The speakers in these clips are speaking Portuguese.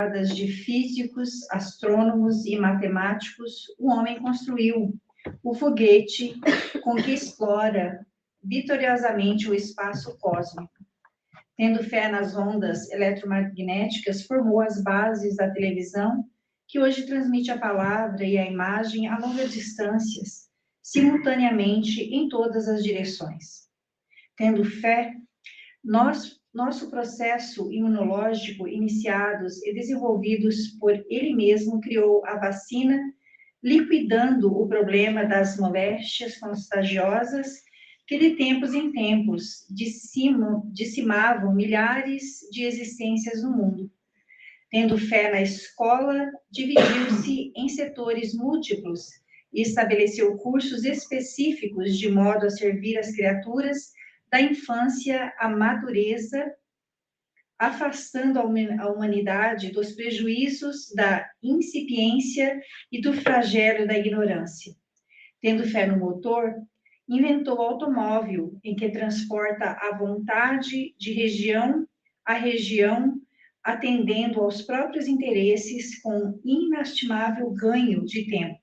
camadas de físicos, astrônomos e matemáticos, o homem construiu o foguete com que explora vitoriosamente o espaço cósmico. Tendo fé nas ondas eletromagnéticas, formou as bases da televisão, que hoje transmite a palavra e a imagem a longas distâncias, simultaneamente em todas as direções. Tendo fé, nosso processo imunológico, iniciados e desenvolvidos por ele mesmo, criou a vacina, liquidando o problema das moléstias contagiosas que de tempos em tempos dizimavam milhares de existências no mundo. Tendo fé na escola, dividiu-se em setores múltiplos e estabeleceu cursos específicos de modo a servir as criaturas da infância à madureza, afastando a humanidade dos prejuízos da incipiência e do flagelo da ignorância. Tendo fé no motor, inventou o automóvel, em que transporta a vontade de região a região, atendendo aos próprios interesses com inestimável ganho de tempo.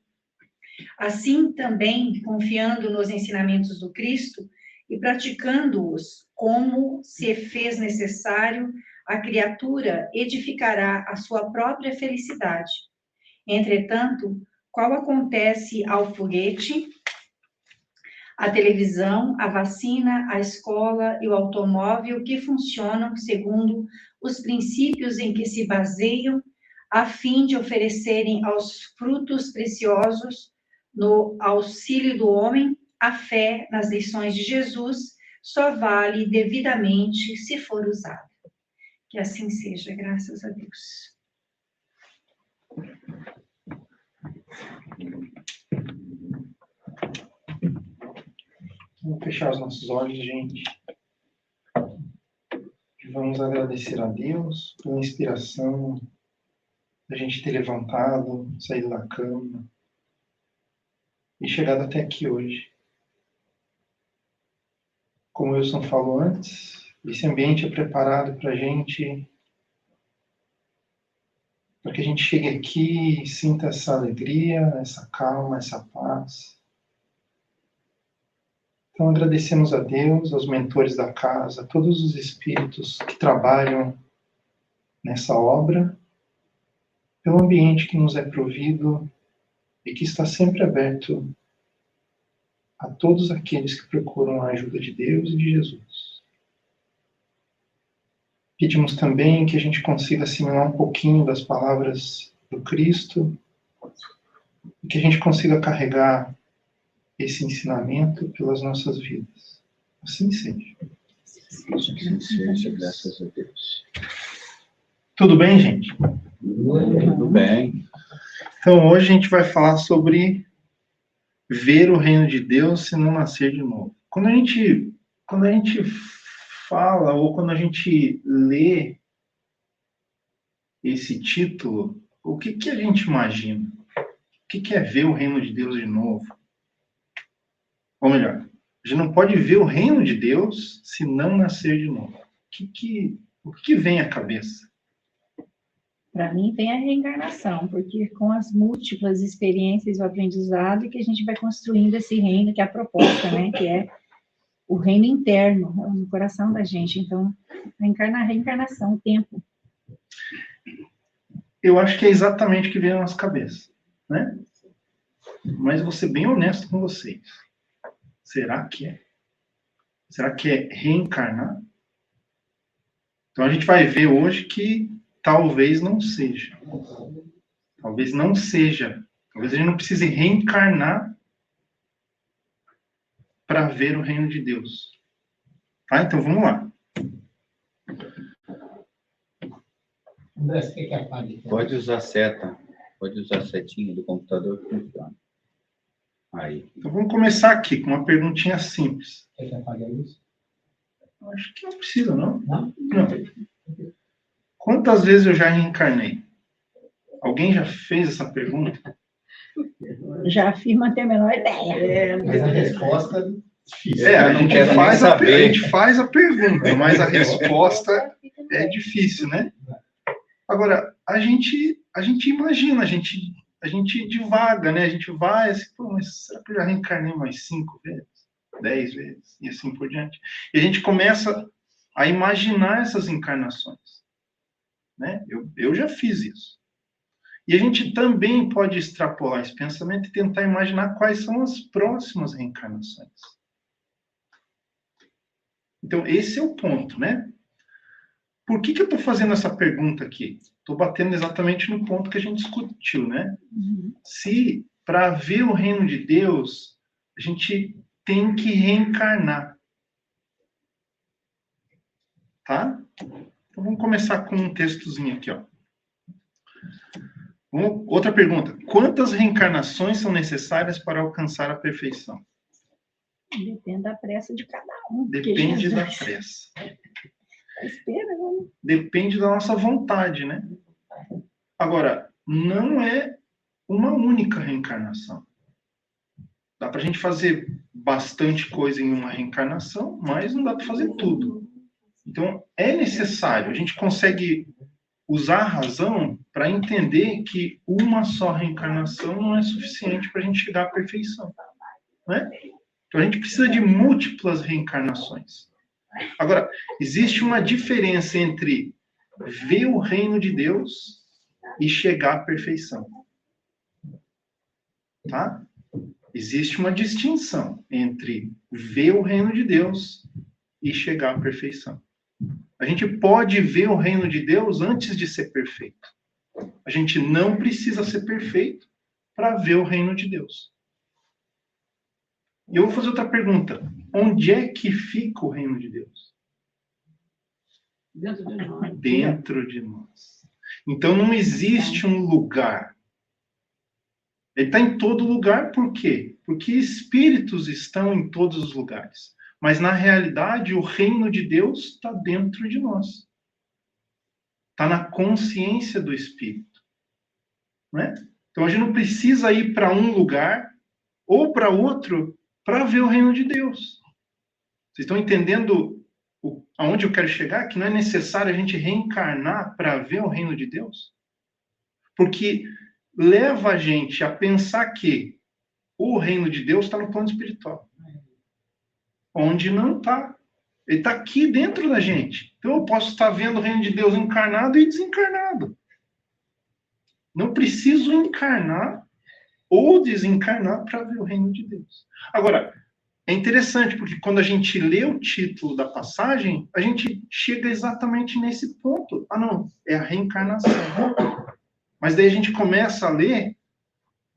Assim, também, confiando nos ensinamentos do Cristo e praticando-os como se fez necessário, a criatura edificará a sua própria felicidade. Entretanto, qual acontece ao foguete, a televisão, a vacina, a escola e o automóvel, que funcionam segundo os princípios em que se baseiam, a fim de oferecerem aos frutos preciosos no auxílio do homem, a fé nas lições de Jesus só vale devidamente se for usada. Que assim seja, graças a Deus. Vamos fechar os nossos olhos, gente. Vamos agradecer a Deus pela inspiração da gente ter levantado, saído da cama e chegado até aqui hoje. Como o Wilson falou antes, esse ambiente é preparado para a gente, para que a gente chegue aqui e sinta essa alegria, essa calma, essa paz. Então agradecemos a Deus, aos mentores da casa, a todos os espíritos que trabalham nessa obra, pelo ambiente que nos é provido e que está sempre aberto a todos aqueles que procuram a ajuda de Deus e de Jesus. Pedimos também que a gente consiga assimilar um pouquinho das palavras do Cristo e que a gente consiga carregar esse ensinamento pelas nossas vidas. Assim seja. Assim seja, graças a Deus. Tudo bem, gente? Tudo bem. Então, hoje a gente vai falar sobre ver o reino de Deus se não nascer de novo. Quando a gente fala ou quando a gente lê esse título, o que a gente imagina? O que é ver o reino de Deus de novo? Ou melhor, a gente não pode ver o reino de Deus se não nascer de novo. O que vem à cabeça? Para mim, vem a reencarnação, porque com as múltiplas experiências e o aprendizado que a gente vai construindo esse reino, que é a proposta, né? Que é o reino interno, no coração da gente. Então, a reencarnação, o tempo. Eu acho que é exatamente o que vem na nossa cabeça, né? Mas vou ser bem honesto com vocês. Será que é? Será que é reencarnar? Então a gente vai ver hoje que talvez não seja. Talvez não seja. Talvez a gente não precise reencarnar para ver o reino de Deus. Tá? Então vamos lá. Pode usar seta. Pode usar a setinha do computador que funciona. Aí. Então vamos começar aqui com uma perguntinha simples. Quer que apague a luz? Acho que não precisa, não? Não? Não. Quantas vezes eu já reencarnei? Alguém já fez essa pergunta? Já afirma ter a menor ideia. Mas a resposta é difícil. A não gente quero nem faz saber. a gente faz a pergunta, mas a resposta é difícil, né? Agora, a gente imagina, a gente divaga, né? A gente vai assim, pô, mas será que eu já reencarnei mais 5 vezes? 10 vezes? E assim por diante. E a gente começa a imaginar essas encarnações, né? Eu já fiz isso. E a gente também pode extrapolar esse pensamento e tentar imaginar quais são as próximas reencarnações. Então, esse é o ponto, né? Por que eu estou fazendo essa pergunta aqui? Estou batendo exatamente no ponto que a gente discutiu, né? Se, para ver o reino de Deus, a gente tem que reencarnar. Tá? Então, vamos começar com um textozinho aqui, ó. Outra pergunta. Quantas reencarnações são necessárias para alcançar a perfeição? Depende da pressa de cada um. Depende da pressa. Espera, né? Depende da nossa vontade, né? Agora, não é uma única reencarnação. Dá para a gente fazer bastante coisa em uma reencarnação, mas não dá para fazer tudo. Então, é necessário. A gente consegue usar a razão para entender que uma só reencarnação não é suficiente para a gente chegar à perfeição, né? Então, a gente precisa de múltiplas reencarnações. Agora, existe uma diferença entre ver o reino de Deus e chegar à perfeição. Tá? Existe uma distinção entre ver o reino de Deus e chegar à perfeição. A gente pode ver o reino de Deus antes de ser perfeito. A gente não precisa ser perfeito para ver o reino de Deus. E eu vou fazer outra pergunta. Onde é que fica o reino de Deus? Dentro de nós. Dentro de nós. Então não existe um lugar. Ele está em todo lugar, por quê? Porque espíritos estão em todos os lugares. Mas, na realidade, o reino de Deus está dentro de nós. Está na consciência do espírito. Né? Então, a gente não precisa ir para um lugar ou para outro para ver o reino de Deus. Vocês estão entendendo aonde eu quero chegar? Que não é necessário a gente reencarnar para ver o reino de Deus? Porque leva a gente a pensar que o reino de Deus está no plano espiritual. Onde não está. Ele está aqui dentro da gente. Então eu posso estar vendo o reino de Deus encarnado e desencarnado. Não preciso encarnar ou desencarnar para ver o reino de Deus. Agora, é interessante, porque quando a gente lê o título da passagem, a gente chega exatamente nesse ponto. Ah, não, é a reencarnação. Mas daí a gente começa a ler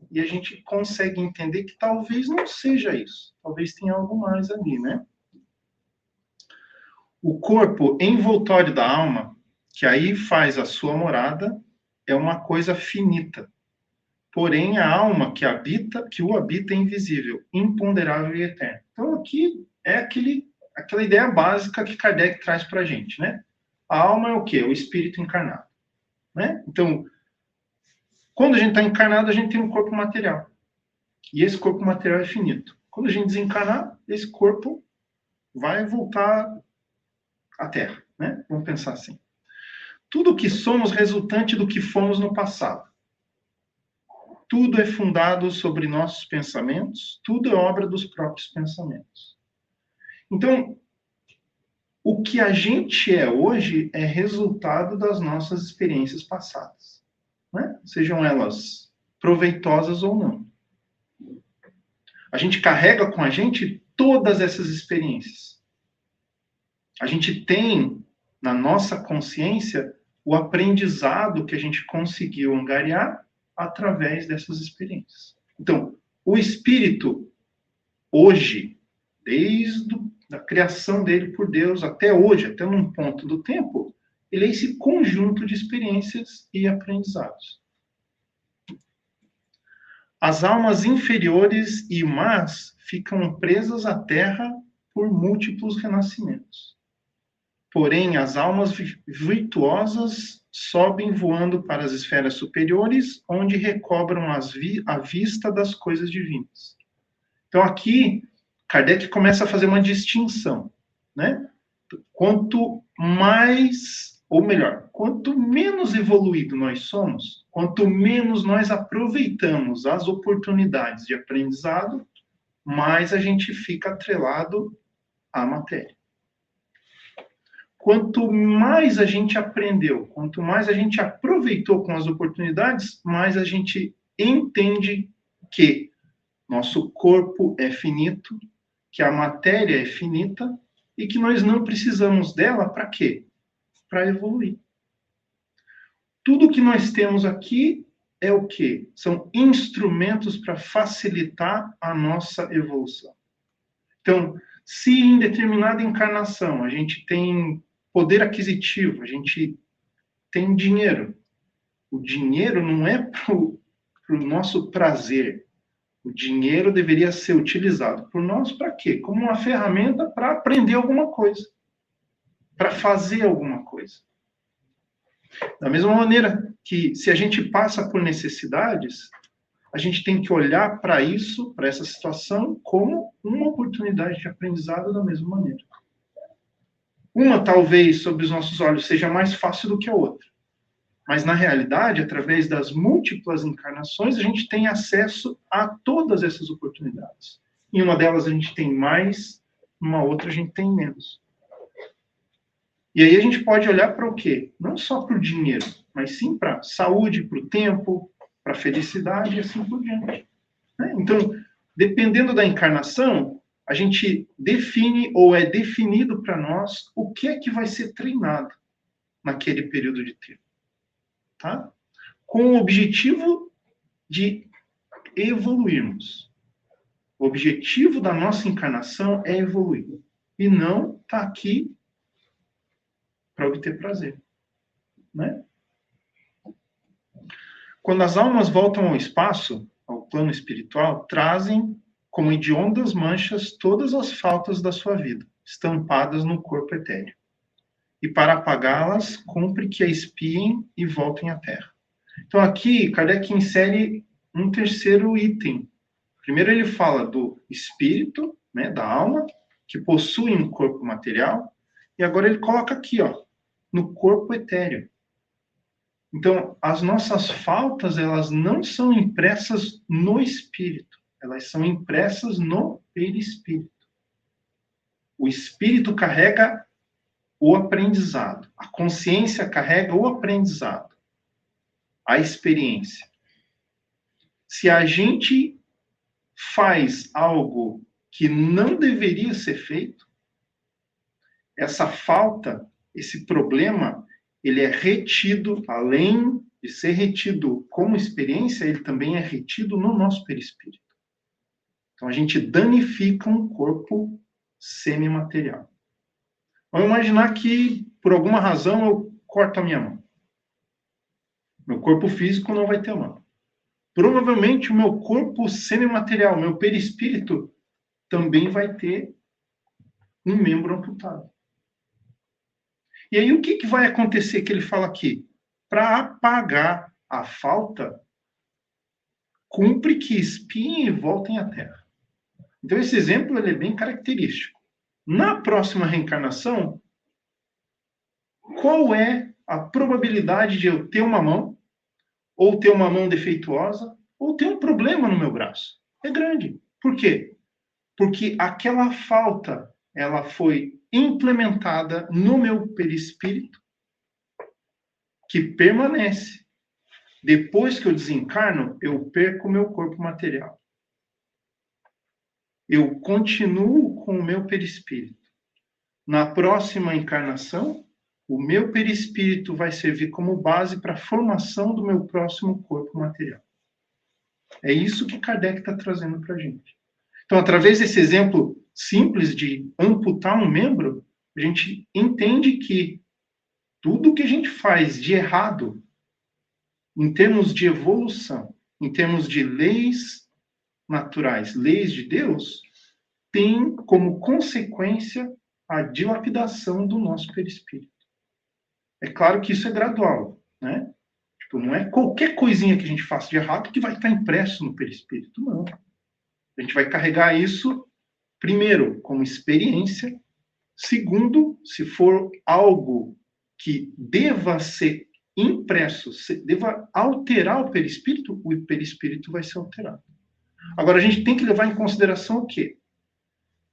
e a gente consegue entender que talvez não seja isso. Talvez tenha algo mais ali, né? O corpo envoltório da alma, que aí faz a sua morada, é uma coisa finita. Porém, a alma que o habita é invisível, imponderável e eterno. Então, aqui é aquela ideia básica que Kardec traz para a gente, né? A alma é o quê? O espírito encarnado. Né? Então, quando a gente está encarnado, a gente tem um corpo material. E esse corpo material é finito. Quando a gente desencarnar, esse corpo vai voltar à Terra. Né? Vamos pensar assim. Tudo o que somos resultante do que fomos no passado. Tudo é fundado sobre nossos pensamentos, tudo é obra dos próprios pensamentos. Então, o que a gente é hoje é resultado das nossas experiências passadas, né? Sejam elas proveitosas ou não. A gente carrega com a gente todas essas experiências. A gente tem na nossa consciência o aprendizado que a gente conseguiu angariar através dessas experiências. Então, o espírito, hoje, desde a criação dele por Deus até hoje, até num ponto do tempo, ele é esse conjunto de experiências e aprendizados. As almas inferiores e más ficam presas à terra por múltiplos renascimentos. Porém, as almas virtuosas sobem voando para as esferas superiores, onde recobram a vista das coisas divinas. Então, aqui, Kardec começa a fazer uma distinção, né? Quanto mais ou melhor, quanto menos evoluído nós somos, quanto menos nós aproveitamos as oportunidades de aprendizado, mais a gente fica atrelado à matéria. Quanto mais a gente aprendeu, quanto mais a gente aproveitou com as oportunidades, mais a gente entende que nosso corpo é finito, que a matéria é finita e que nós não precisamos dela para quê? Para evoluir. Tudo que nós temos aqui é o quê? São instrumentos para facilitar a nossa evolução. Então, se em determinada encarnação a gente tem poder aquisitivo, a gente tem dinheiro, o dinheiro não é para o nosso prazer. O dinheiro deveria ser utilizado por nós para quê? Como uma ferramenta para aprender alguma coisa, para fazer alguma coisa. Da mesma maneira que, se a gente passa por necessidades, a gente tem que olhar para isso, para essa situação, como uma oportunidade de aprendizado da mesma maneira. Uma, talvez, sob os nossos olhos, seja mais fácil do que a outra. Mas, na realidade, através das múltiplas encarnações, a gente tem acesso a todas essas oportunidades. Em uma delas a gente tem mais, numa outra a gente tem menos. E aí a gente pode olhar para o quê? Não só para o dinheiro, mas sim para a saúde, para o tempo, para a felicidade e assim por diante. Então, dependendo da encarnação, a gente define ou é definido para nós o que é que vai ser treinado naquele período de tempo. Tá? Com o objetivo de evoluirmos. O objetivo da nossa encarnação é evoluir. E não estar aqui para obter prazer. Né? Quando as almas voltam ao espaço, ao plano espiritual, trazem como hediondas manchas todas as faltas da sua vida, estampadas no corpo etéreo. E para apagá-las, cumpre que a espiem e voltem à Terra. Então aqui, Kardec insere um terceiro item. Primeiro ele fala do espírito, né, da alma, que possui um corpo material, e agora ele coloca aqui, ó, no corpo etéreo. Então, as nossas faltas, elas não são impressas no espírito, elas são impressas no perispírito. O espírito carrega o aprendizado, a consciência carrega o aprendizado, a experiência. Se a gente faz algo que não deveria ser feito, essa falta, esse problema, ele é retido, além de ser retido como experiência, ele também é retido no nosso perispírito. Então, a gente danifica um corpo semimaterial. Vamos imaginar que, por alguma razão, eu corto a minha mão. Meu corpo físico não vai ter mão. Provavelmente, o meu corpo semimaterial, o meu perispírito, também vai ter um membro amputado. E aí, o que vai acontecer que ele fala aqui? Para apagar a falta, cumpre que espiem e voltem à Terra. Então, esse exemplo ele é bem característico. Na próxima reencarnação, qual é a probabilidade de eu ter uma mão, ou ter uma mão defeituosa, ou ter um problema no meu braço? É grande. Por quê? Porque aquela falta, ela foi implementada no meu perispírito, que permanece. Depois que eu desencarno, eu perco o meu corpo material. Eu continuo com o meu perispírito. Na próxima encarnação, o meu perispírito vai servir como base para a formação do meu próximo corpo material. É isso que Kardec está trazendo para a gente. Então, através desse exemplo simples de amputar um membro, a gente entende que tudo que a gente faz de errado, em termos de evolução, em termos de leis naturais, leis de Deus, tem como consequência a dilapidação do nosso perispírito. É claro que isso é gradual, né? Tipo, não é qualquer coisinha que a gente faça de errado que vai estar impresso no perispírito, não. A gente vai carregar isso, primeiro, como experiência, segundo, se for algo que deva ser impresso, deva alterar o perispírito vai ser alterado. Agora, a gente tem que levar em consideração o quê?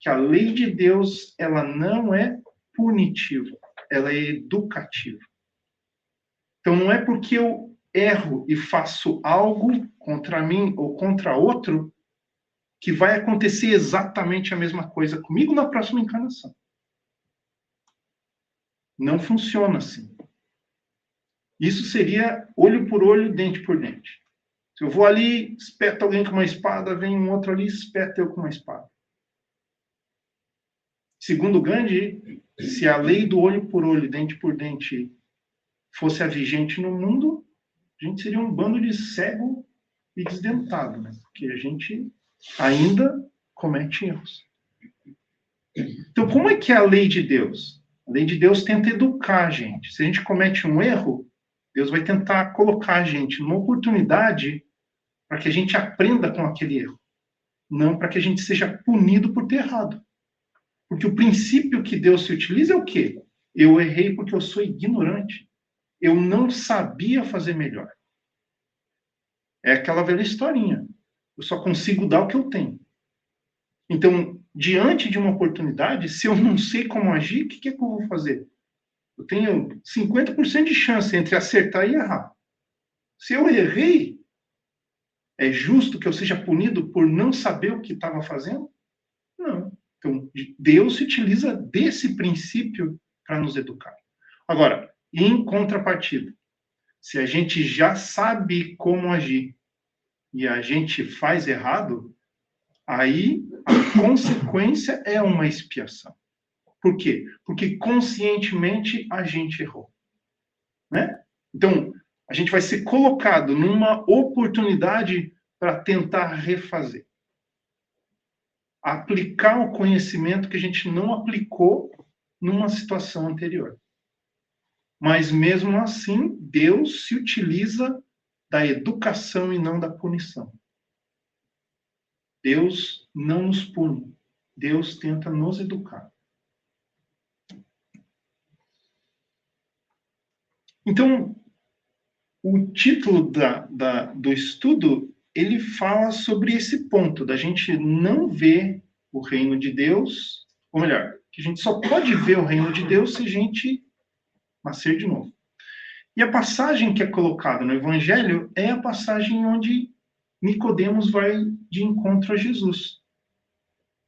Que a lei de Deus, ela não é punitiva, ela é educativa. Então, não é porque eu erro e faço algo contra mim ou contra outro que vai acontecer exatamente a mesma coisa comigo na próxima encarnação. Não funciona assim. Isso seria olho por olho, dente por dente. Se eu vou ali, espeto alguém com uma espada, vem um outro ali, espeta eu com uma espada. Segundo Gandhi, se a lei do olho por olho, dente por dente fosse a vigente no mundo, a gente seria um bando de cego e desdentado, né? Porque a gente ainda comete erros. Então, como é que é a lei de Deus? A lei de Deus tenta educar a gente. Se a gente comete um erro, Deus vai tentar colocar a gente numa oportunidade para que a gente aprenda com aquele erro. Não para que a gente seja punido por ter errado. Porque o princípio que Deus se utiliza é o quê? Eu errei porque eu sou ignorante. Eu não sabia fazer melhor. É aquela velha historinha. Eu só consigo dar o que eu tenho. Então, diante de uma oportunidade, se eu não sei como agir, o que é que eu vou fazer? Eu tenho 50% de chance entre acertar e errar. Se eu errei, é justo que eu seja punido por não saber o que estava fazendo? Não. Então, Deus se utiliza desse princípio para nos educar. Agora, em contrapartida, se a gente já sabe como agir e a gente faz errado, aí a consequência é uma expiação. Por quê? Porque conscientemente a gente errou. Né? Então, a gente vai ser colocado numa oportunidade para tentar refazer. Aplicar o conhecimento que a gente não aplicou numa situação anterior. Mas, mesmo assim, Deus se utiliza da educação e não da punição. Deus não nos pune. Deus tenta nos educar. Então, o título do estudo, ele fala sobre esse ponto, da gente não ver o reino de Deus, ou melhor, que a gente só pode ver o reino de Deus se a gente nascer de novo. E a passagem que é colocada no Evangelho é a passagem onde Nicodemos vai de encontro a Jesus.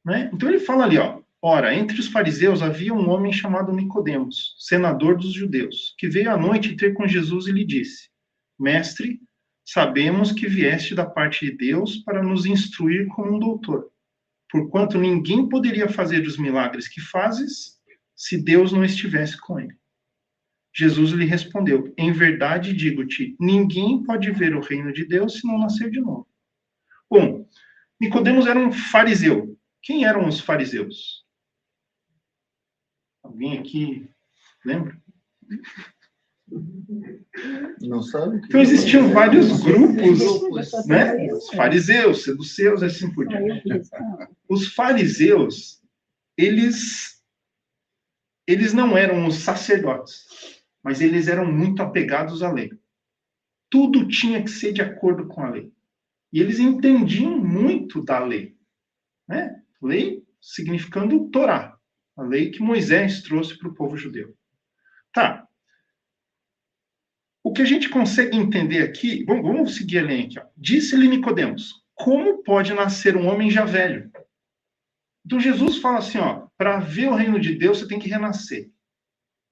Né? Então ele fala ali, ó, ora, entre os fariseus havia um homem chamado Nicodemos, senador dos judeus, que veio à noite ter com Jesus e lhe disse: Mestre, sabemos que vieste da parte de Deus para nos instruir como um doutor, porquanto ninguém poderia fazer os milagres que fazes se Deus não estivesse com ele. Jesus lhe respondeu: em verdade digo-te, ninguém pode ver o reino de Deus se não nascer de novo. Bom, Nicodemos era um fariseu. Quem eram os fariseus? Alguém aqui lembra? Não sabe? Então existiam vários grupos, né? Os fariseus, saduceus, assim por diante. Os fariseus, eles não eram os sacerdotes, mas eles eram muito apegados à lei. Tudo tinha que ser de acordo com a lei. E eles entendiam muito da lei. Né? Lei significando Torá, a lei que Moisés trouxe para o povo judeu. Tá. O que a gente consegue entender aqui, vamos seguir a linha aqui. Ó. Disse-lhe Nicodemos: como pode nascer um homem já velho? Então Jesus fala assim, ó, para ver o reino de Deus você tem que renascer.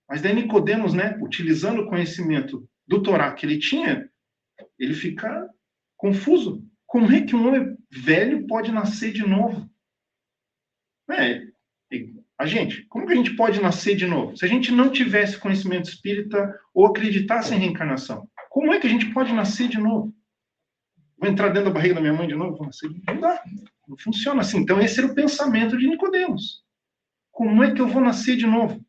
Mas daí Nicodemos, né, utilizando o conhecimento do Torá que ele tinha, ele fica confuso. Como é que um homem velho pode nascer de novo? Como que a gente pode nascer de novo? Se a gente não tivesse conhecimento espírita ou acreditasse em reencarnação, como é que a gente pode nascer de novo? Vou entrar dentro da barriga da minha mãe de novo? Vou nascer? Não dá. Não funciona assim. Então, esse era o pensamento de Nicodemos. Como é que eu vou nascer de novo?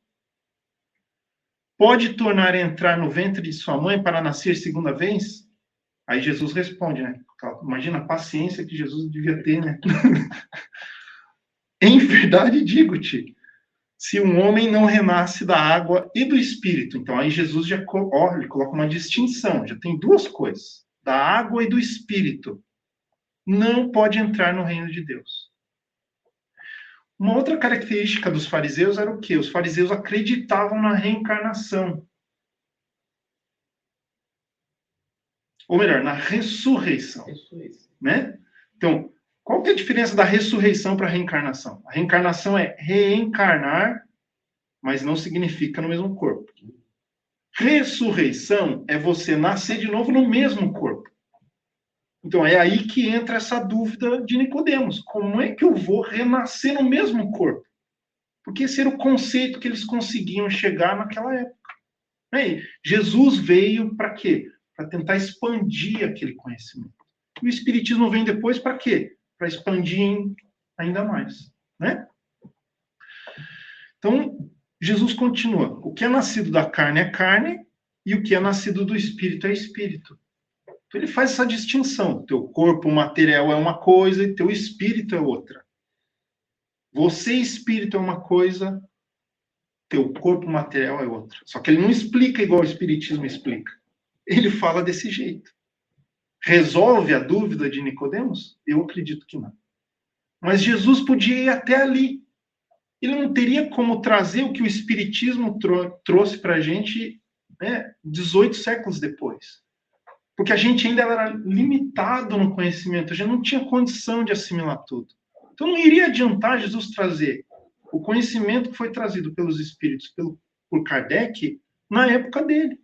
Pode tornar a entrar no ventre de sua mãe para nascer segunda vez? Aí Jesus responde, né? Imagina a paciência que Jesus devia ter, né? Em verdade, digo-te, se um homem não renasce da água e do Espírito. Então, aí Jesus já ele coloca uma distinção, já tem duas coisas, da água e do Espírito. Não pode entrar no reino de Deus. Uma outra característica dos fariseus era o quê? Os fariseus acreditavam na reencarnação. Ou melhor, na ressurreição. Né? Então, qual que é a diferença da ressurreição para a reencarnação? A reencarnação é reencarnar, mas não significa no mesmo corpo. Ressurreição é você nascer de novo no mesmo corpo. Então, é aí que entra essa dúvida de Nicodemos. Como é que eu vou renascer no mesmo corpo? Porque esse era o conceito que eles conseguiam chegar naquela época. Né? Jesus veio para quê? Para tentar expandir aquele conhecimento. E o Espiritismo vem depois para quê? Para expandir ainda mais. Né? Então, Jesus continua. O que é nascido da carne é carne, e o que é nascido do Espírito é Espírito. Então, ele faz essa distinção. Teu corpo material é uma coisa e teu espírito é outra. Você, espírito, é uma coisa, teu corpo material é outra. Só que ele não explica igual o Espiritismo explica. Ele fala desse jeito. Resolve a dúvida de Nicodemos? Eu acredito que não. Mas Jesus podia ir até ali. Ele não teria como trazer o que o Espiritismo trouxe para a gente 18 séculos depois. Porque a gente ainda era limitado no conhecimento, a gente não tinha condição de assimilar tudo. Então não iria adiantar Jesus trazer o conhecimento que foi trazido pelos Espíritos por Kardec na época dele.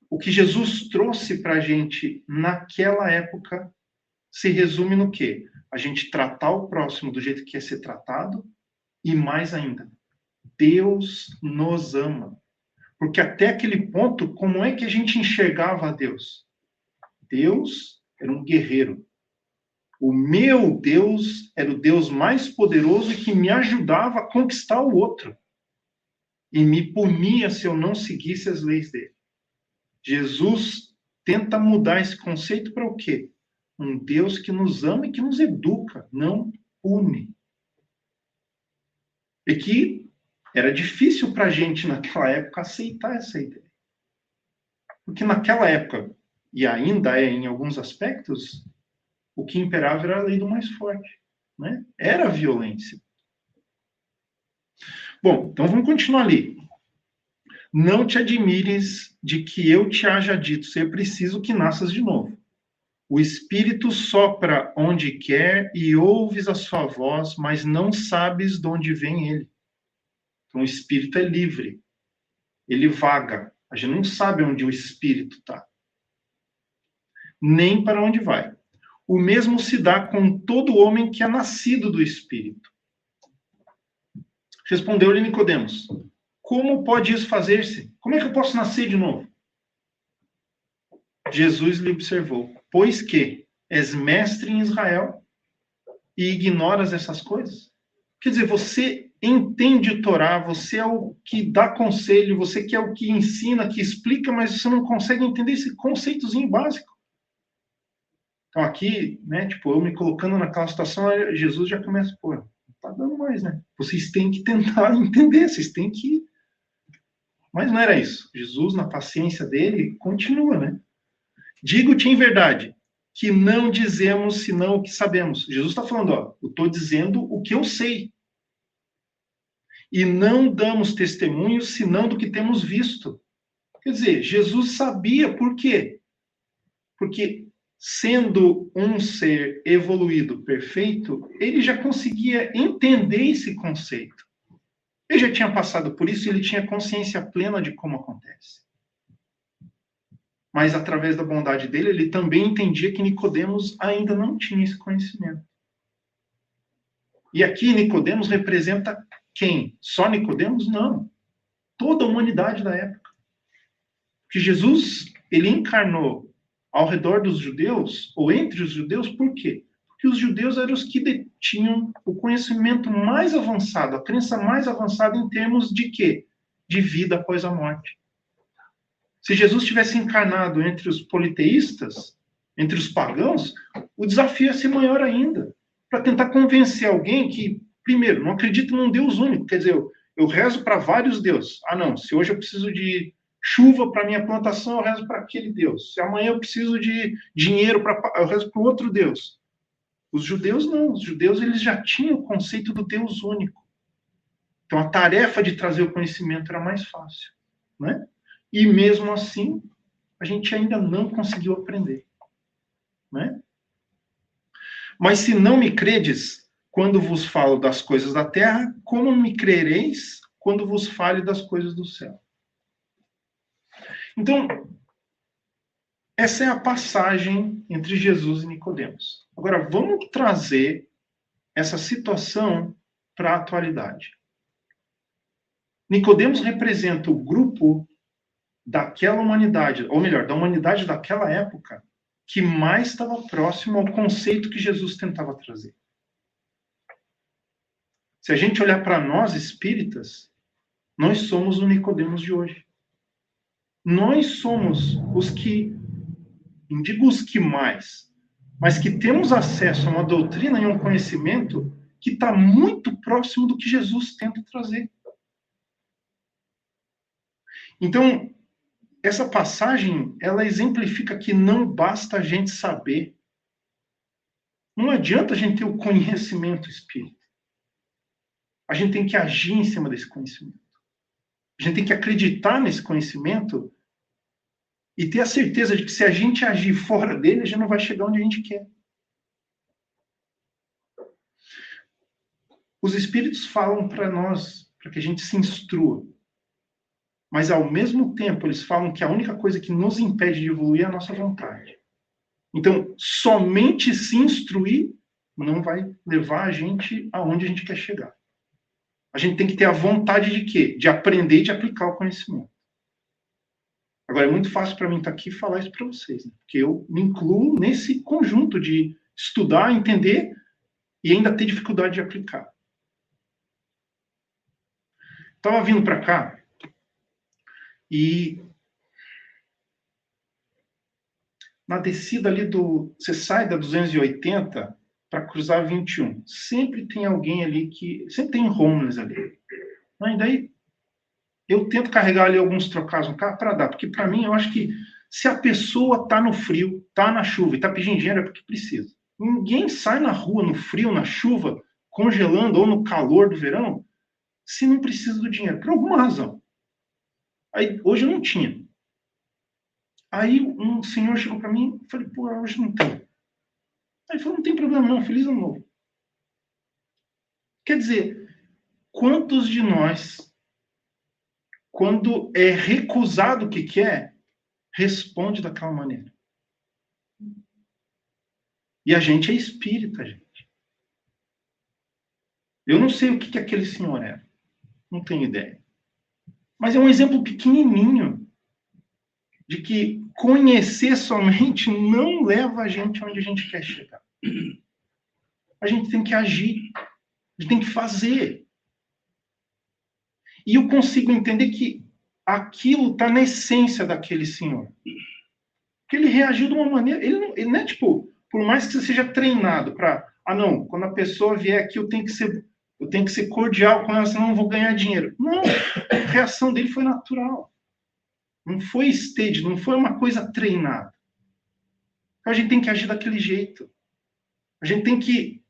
O que Jesus trouxe para a gente naquela época se resume no quê? A gente tratar o próximo do jeito que quer ser tratado e mais ainda, Deus nos ama. Porque até aquele ponto, como é que a gente enxergava a Deus? Deus era um guerreiro. O meu Deus era o Deus mais poderoso e que me ajudava a conquistar o outro. E me punia se eu não seguisse as leis dele. Jesus tenta mudar esse conceito para o quê? Um Deus que nos ama e que nos educa, não pune. E que era difícil para a gente, naquela época, aceitar essa ideia. Porque naquela época, e ainda é em alguns aspectos, o que imperava era a lei do mais forte. Né? Era a violência. Bom, então vamos continuar ali. Não te admires de que eu te haja dito ser preciso que nasças de novo. O Espírito sopra onde quer e ouves a sua voz, mas não sabes de onde vem ele. Então, o Espírito é livre. Ele vaga. A gente não sabe onde o Espírito está. Nem para onde vai. O mesmo se dá com todo homem que é nascido do Espírito. Respondeu-lhe Nicodemos: como pode isso fazer-se? Como é que eu posso nascer de novo? Jesus lhe observou: pois que és mestre em Israel e ignoras essas coisas? Quer dizer, você entende o Torá, você é o que dá conselho, você que é o que ensina, que explica, mas você não consegue entender esse conceitozinho básico. Então aqui, né, tipo, eu me colocando naquela situação, Jesus já começa, pô, não tá dando mais, né? Vocês têm que tentar entender, vocês têm que... Mas não era isso. Jesus, na paciência dele, continua, né? Digo-te em verdade, que não dizemos senão o que sabemos. Jesus está falando, ó, eu estou dizendo o que eu sei. E não damos testemunho senão do que temos visto. Quer dizer, Jesus sabia por quê? Porque, sendo um ser evoluído, perfeito, ele já conseguia entender esse conceito. Ele já tinha passado por isso e ele tinha consciência plena de como acontece. Mas, através da bondade dele, ele também entendia que Nicodemos ainda não tinha esse conhecimento. E aqui Nicodemos representa quem? Só Nicodemos? Não. Toda a humanidade da época. Porque Jesus, ele encarnou ao redor dos judeus, ou entre os judeus, por quê? Porque os judeus eram os que detinham o conhecimento mais avançado, a crença mais avançada em termos de quê? De vida após a morte. Se Jesus tivesse encarnado entre os politeístas, entre os pagãos, o desafio ia ser maior ainda, para tentar convencer alguém que Primeiro, não acredito num Deus único. Quer dizer, eu rezo para vários deuses. Ah, não, se hoje eu preciso de chuva para minha plantação, eu rezo para aquele Deus. Se amanhã eu preciso de dinheiro, eu rezo para outro Deus. Os judeus não. Os judeus eles já tinham o conceito do Deus único. Então, a tarefa de trazer o conhecimento era mais fácil, né? E mesmo assim, a gente ainda não conseguiu aprender, né? Mas se não me credes, quando vos falo das coisas da terra, como me crereis quando vos fale das coisas do céu? Então, essa é a passagem entre Jesus e Nicodemos. Agora, vamos trazer essa situação para a atualidade. Nicodemos representa o grupo daquela humanidade, ou melhor, da humanidade daquela época, que mais estava próximo ao conceito que Jesus tentava trazer. Se a gente olhar para nós espíritas, nós somos o Nicodemos de hoje. Nós somos os que, não digo os que mais, mas que temos acesso a uma doutrina e a um conhecimento que está muito próximo do que Jesus tenta trazer. Então, essa passagem, ela exemplifica que não basta a gente saber. Não adianta a gente ter o conhecimento espírita. A gente tem que agir em cima desse conhecimento. A gente tem que acreditar nesse conhecimento e ter a certeza de que se a gente agir fora dele, a gente não vai chegar onde a gente quer. Os espíritos falam para nós, para que a gente se instrua. Mas, ao mesmo tempo, eles falam que a única coisa que nos impede de evoluir é a nossa vontade. Então, somente se instruir não vai levar a gente aonde a gente quer chegar. A gente tem que ter a vontade de quê? De aprender e de aplicar o conhecimento. Agora, é muito fácil para mim estar aqui e falar isso para vocês, né? Porque eu me incluo nesse conjunto de estudar, entender e ainda ter dificuldade de aplicar. Estava vindo para cá e na descida ali você sai da 280 para cruzar a 21. Sempre tem alguém ali sempre tem homeless ali. E daí eu tento carregar ali alguns trocados no carro para dar, porque para mim eu acho que se a pessoa está no frio, está na chuva e está pedindo dinheiro é porque precisa. Ninguém sai na rua no frio, na chuva, congelando ou no calor do verão, se não precisa do dinheiro, por alguma razão. Aí, hoje eu não tinha. Aí um senhor chegou para mim e falei, pô, hoje não tem. Aí ele falou, não tem problema não, feliz ano novo. Quer dizer, quantos de nós, quando é recusado o que quer, responde daquela maneira? E a gente é espírita, gente. Eu não sei o que aquele senhor era. Não tenho ideia. Mas é um exemplo pequenininho de que conhecer somente não leva a gente onde a gente quer chegar. A gente tem que agir. A gente tem que fazer. E eu consigo entender que aquilo está na essência daquele senhor. Porque ele reagiu de uma maneira... Ele não é tipo... Por mais que você seja treinado para... Ah, não, quando a pessoa vier aqui, eu tenho que ser cordial com ela, senão eu não vou ganhar dinheiro. Não, a reação dele foi natural. Não foi stage, não foi uma coisa treinada. Então a gente tem que agir daquele jeito. A gente tem que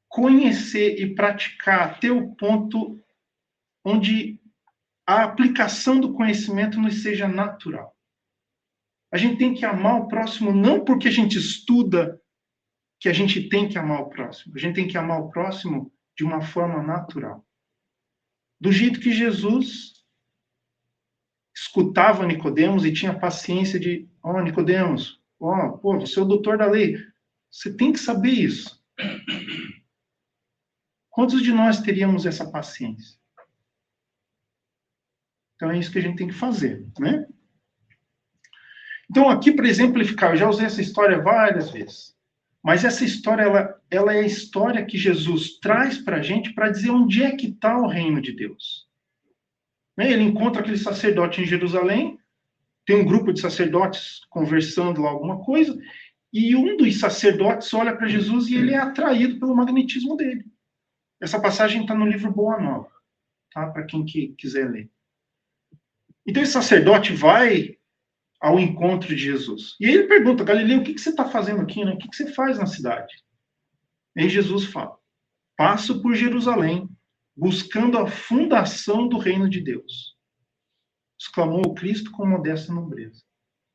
conhecer e praticar até o ponto onde a aplicação do conhecimento nos seja natural. A gente tem que amar o próximo não porque a gente estuda que a gente tem que amar o próximo. A gente tem que amar o próximo de uma forma natural. Do jeito que Jesus escutava Nicodemos e tinha paciência de, Nicodemos, pô, você é o doutor da lei. Você tem que saber isso. Quantos de nós teríamos essa paciência? Então é isso que a gente tem que fazer, né? Então aqui, para exemplificar, eu já usei essa história várias vezes. Mas essa história, ela é a história que Jesus traz para a gente para dizer onde é que está o reino de Deus. Ele encontra aquele sacerdote em Jerusalém, tem um grupo de sacerdotes conversando lá alguma coisa, e um dos sacerdotes olha para Jesus e ele é atraído pelo magnetismo dele. Essa passagem está no livro Boa Nova, tá? Para quem quiser ler. Então, esse sacerdote vai ao encontro de Jesus. E aí ele pergunta, Galileu, o que você está fazendo aqui? Né? O que você faz na cidade? E aí Jesus fala, passo por Jerusalém, buscando a fundação do reino de Deus. Exclamou o Cristo com modesta nobreza.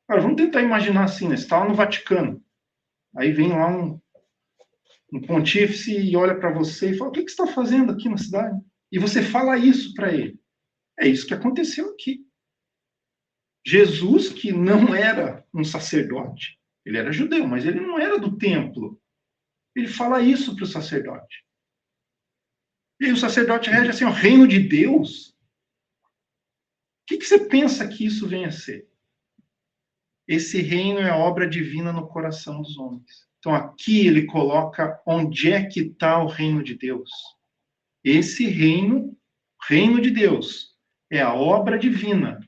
Agora, vamos tentar imaginar assim, né? Você está lá no Vaticano. Aí vem lá um pontífice e olha para você e fala, o que você está fazendo aqui na cidade? E você fala isso para ele. É isso que aconteceu aqui. Jesus, que não era um sacerdote, ele era judeu, mas ele não era do templo. Ele fala isso para o sacerdote. E aí o sacerdote rege assim, o reino de Deus? O que você pensa que isso venha a ser? Esse reino é a obra divina no coração dos homens. Então aqui ele coloca onde é que está o reino de Deus. Esse reino de Deus, é a obra divina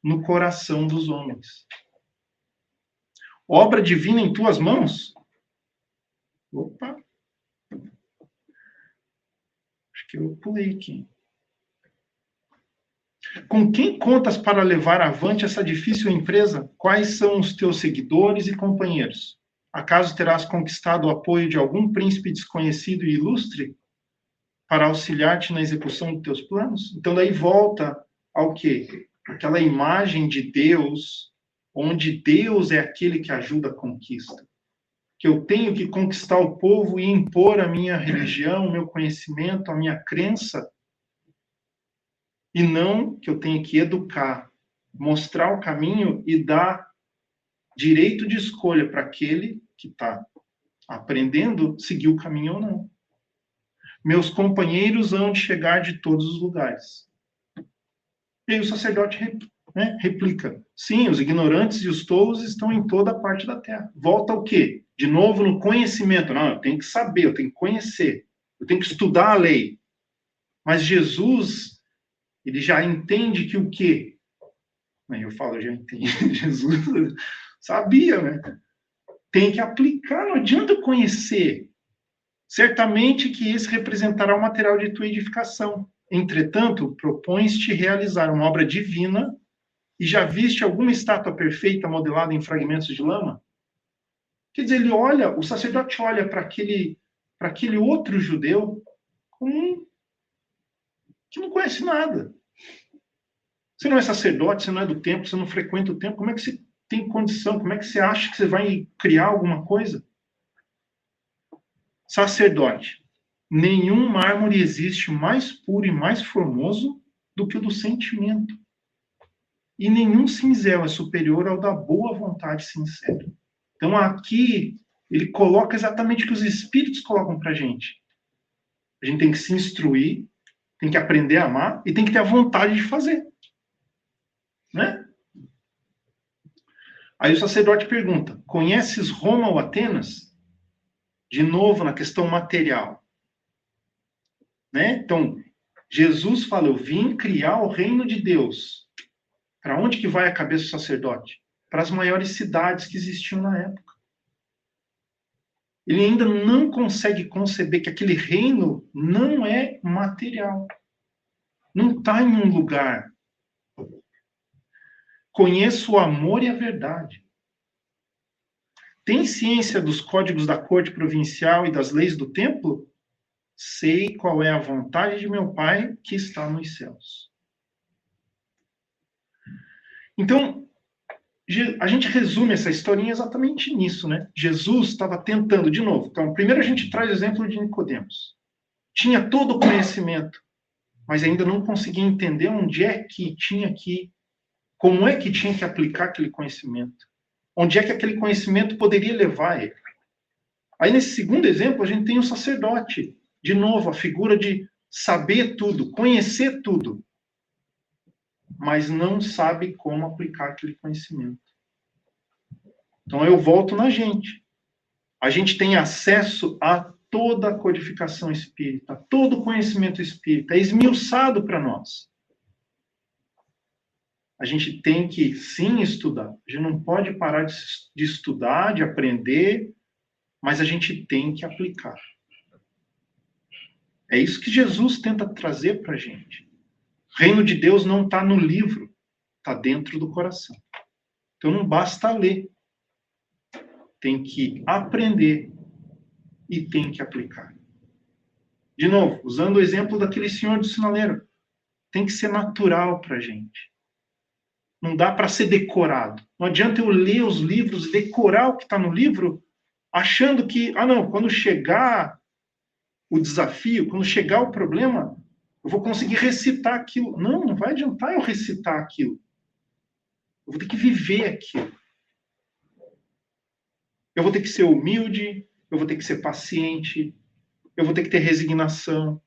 no coração dos homens. Obra divina em tuas mãos? Opa! Acho que eu pulei aqui. Com quem contas para levar avante essa difícil empresa? Quais são os teus seguidores e companheiros? Acaso terás conquistado o apoio de algum príncipe desconhecido e ilustre para auxiliar-te na execução dos teus planos? Então, daí volta ao quê? Aquela imagem de Deus, onde Deus é aquele que ajuda a conquista. Que eu tenho que conquistar o povo e impor a minha religião, o meu conhecimento, a minha crença, e não que eu tenho que educar, mostrar o caminho e dar direito de escolha para aquele que está aprendendo seguir o caminho ou não. Meus companheiros hão de chegar de todos os lugares. E aí o sacerdote replica. Sim, os ignorantes e os tolos estão em toda a parte da terra. Volta ao quê? De novo no conhecimento. Não, eu tenho que saber, eu tenho que conhecer, eu tenho que estudar a lei. Mas Jesus, ele já entende que o quê? Eu falo, já entendi. Jesus sabia, né? Tem que aplicar, não adianta conhecer. Certamente que esse representará o material de tua edificação. Entretanto, propões-te realizar uma obra divina e já viste alguma estátua perfeita modelada em fragmentos de lama? Quer dizer, ele olha, o sacerdote olha para aquele outro judeu como que não conhece nada. Você não é sacerdote, você não é do templo, você não frequenta o templo, como é que você tem condição? Como é que você acha que você vai criar alguma coisa? Sacerdote. Nenhum mármore existe mais puro e mais formoso do que o do sentimento. E nenhum cinzel é superior ao da boa vontade sincera. Então aqui ele coloca exatamente o que os espíritos colocam para a gente. A gente tem que se instruir, tem que aprender a amar e tem que ter a vontade de fazer. Né? Aí o sacerdote pergunta, conheces Roma ou Atenas? De novo, na questão material. Né? Então, Jesus fala, eu vim criar o reino de Deus. Para onde que vai a cabeça do sacerdote? Para as maiores cidades que existiam na época. Ele ainda não consegue conceber que aquele reino não é material. Não está em um lugar. Conheço o amor e a verdade. Tem ciência dos códigos da corte provincial e das leis do templo? Sei qual é a vontade de meu Pai que está nos céus. Então, a gente resume essa historinha exatamente nisso, né? Jesus estava tentando, de novo. Então, primeiro a gente traz o exemplo de Nicodemos. Tinha todo o conhecimento, mas ainda não conseguia entender onde é que tinha que, como é que tinha que aplicar aquele conhecimento. Onde é que aquele conhecimento poderia levar ele. Aí, nesse segundo exemplo, a gente tem o sacerdote. De novo, a figura de saber tudo, conhecer tudo, mas não sabe como aplicar aquele conhecimento. Então, eu volto na gente. A gente tem acesso a toda a codificação espírita, todo o conhecimento espírita, é esmiuçado para nós. A gente tem que, sim, estudar. A gente não pode parar de estudar, de aprender, mas a gente tem que aplicar. É isso que Jesus tenta trazer para a gente. O reino de Deus não está no livro, está dentro do coração. Então não basta ler. Tem que aprender e tem que aplicar. De novo, usando o exemplo daquele senhor do sinaleiro, tem que ser natural para a gente. Não dá para ser decorado. Não adianta eu ler os livros, decorar o que está no livro, achando que, quando chegar o desafio, quando chegar o problema, eu vou conseguir recitar aquilo. Não vai adiantar eu recitar aquilo. Eu vou ter que viver aquilo. Eu vou ter que ser humilde, eu vou ter que ser paciente, eu vou ter que ter resignação.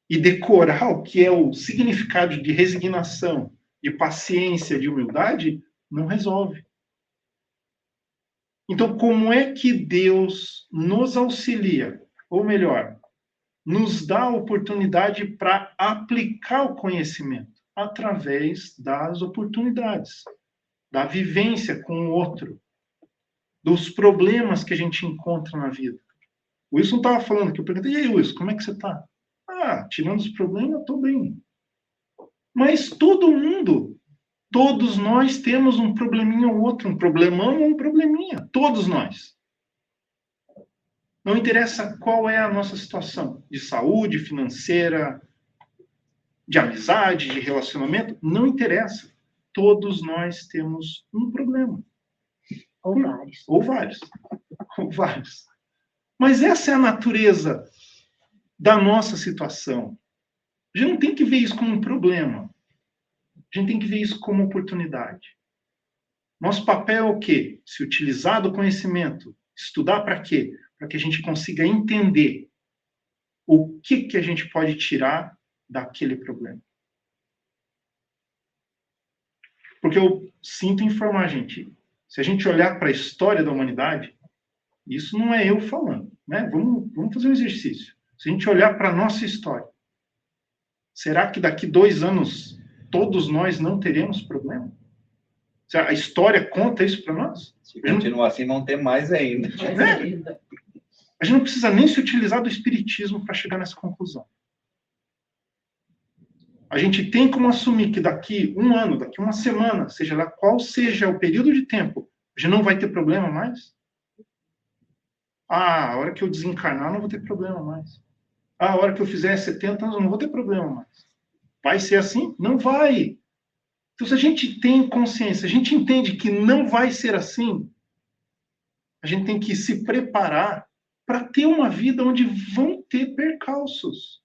E decorar o que é o significado de resignação, de paciência, de humildade, não resolve. Então, como é que Deus nos auxilia? Ou melhor, nos dá a oportunidade para aplicar o conhecimento através das oportunidades, da vivência com o outro, dos problemas que a gente encontra na vida. O Wilson estava falando que eu perguntei, e aí, Wilson, como é que você está? Tirando os problemas, estou bem. Mas todo mundo, todos nós temos um probleminha ou outro, um problemão ou um probleminha. Todos nós. Não interessa qual é a nossa situação de saúde, financeira, de amizade, de relacionamento, não interessa. Todos nós temos um problema. Ou vários. Ou vários. Ou vários. Mas essa é a natureza da nossa situação. A gente não tem que ver isso como um problema. A gente tem que ver isso como oportunidade. Nosso papel é o quê? Se utilizar do conhecimento. Estudar para quê? Para que a gente consiga entender o que a gente pode tirar daquele problema. Porque eu sinto informar, gente, se a gente olhar para a história da humanidade, isso não é eu falando, né? Vamos fazer um exercício. Se a gente olhar para a nossa história, será que daqui 2 anos todos nós não teremos problema? A história conta isso para nós? Se continuar assim, vão ter mais ainda. A gente não precisa nem se utilizar do espiritismo para chegar nessa conclusão. A gente tem como assumir que daqui 1 ano, daqui 1 semana, seja lá qual seja o período de tempo, a gente não vai ter problema mais? A hora que eu desencarnar, não vou ter problema mais. A hora que eu fizer 70 anos, não vou ter problema mais. Vai ser assim? Não vai. Então, se a gente tem consciência, a gente entende que não vai ser assim, a gente tem que se preparar para ter uma vida onde vão ter percalços.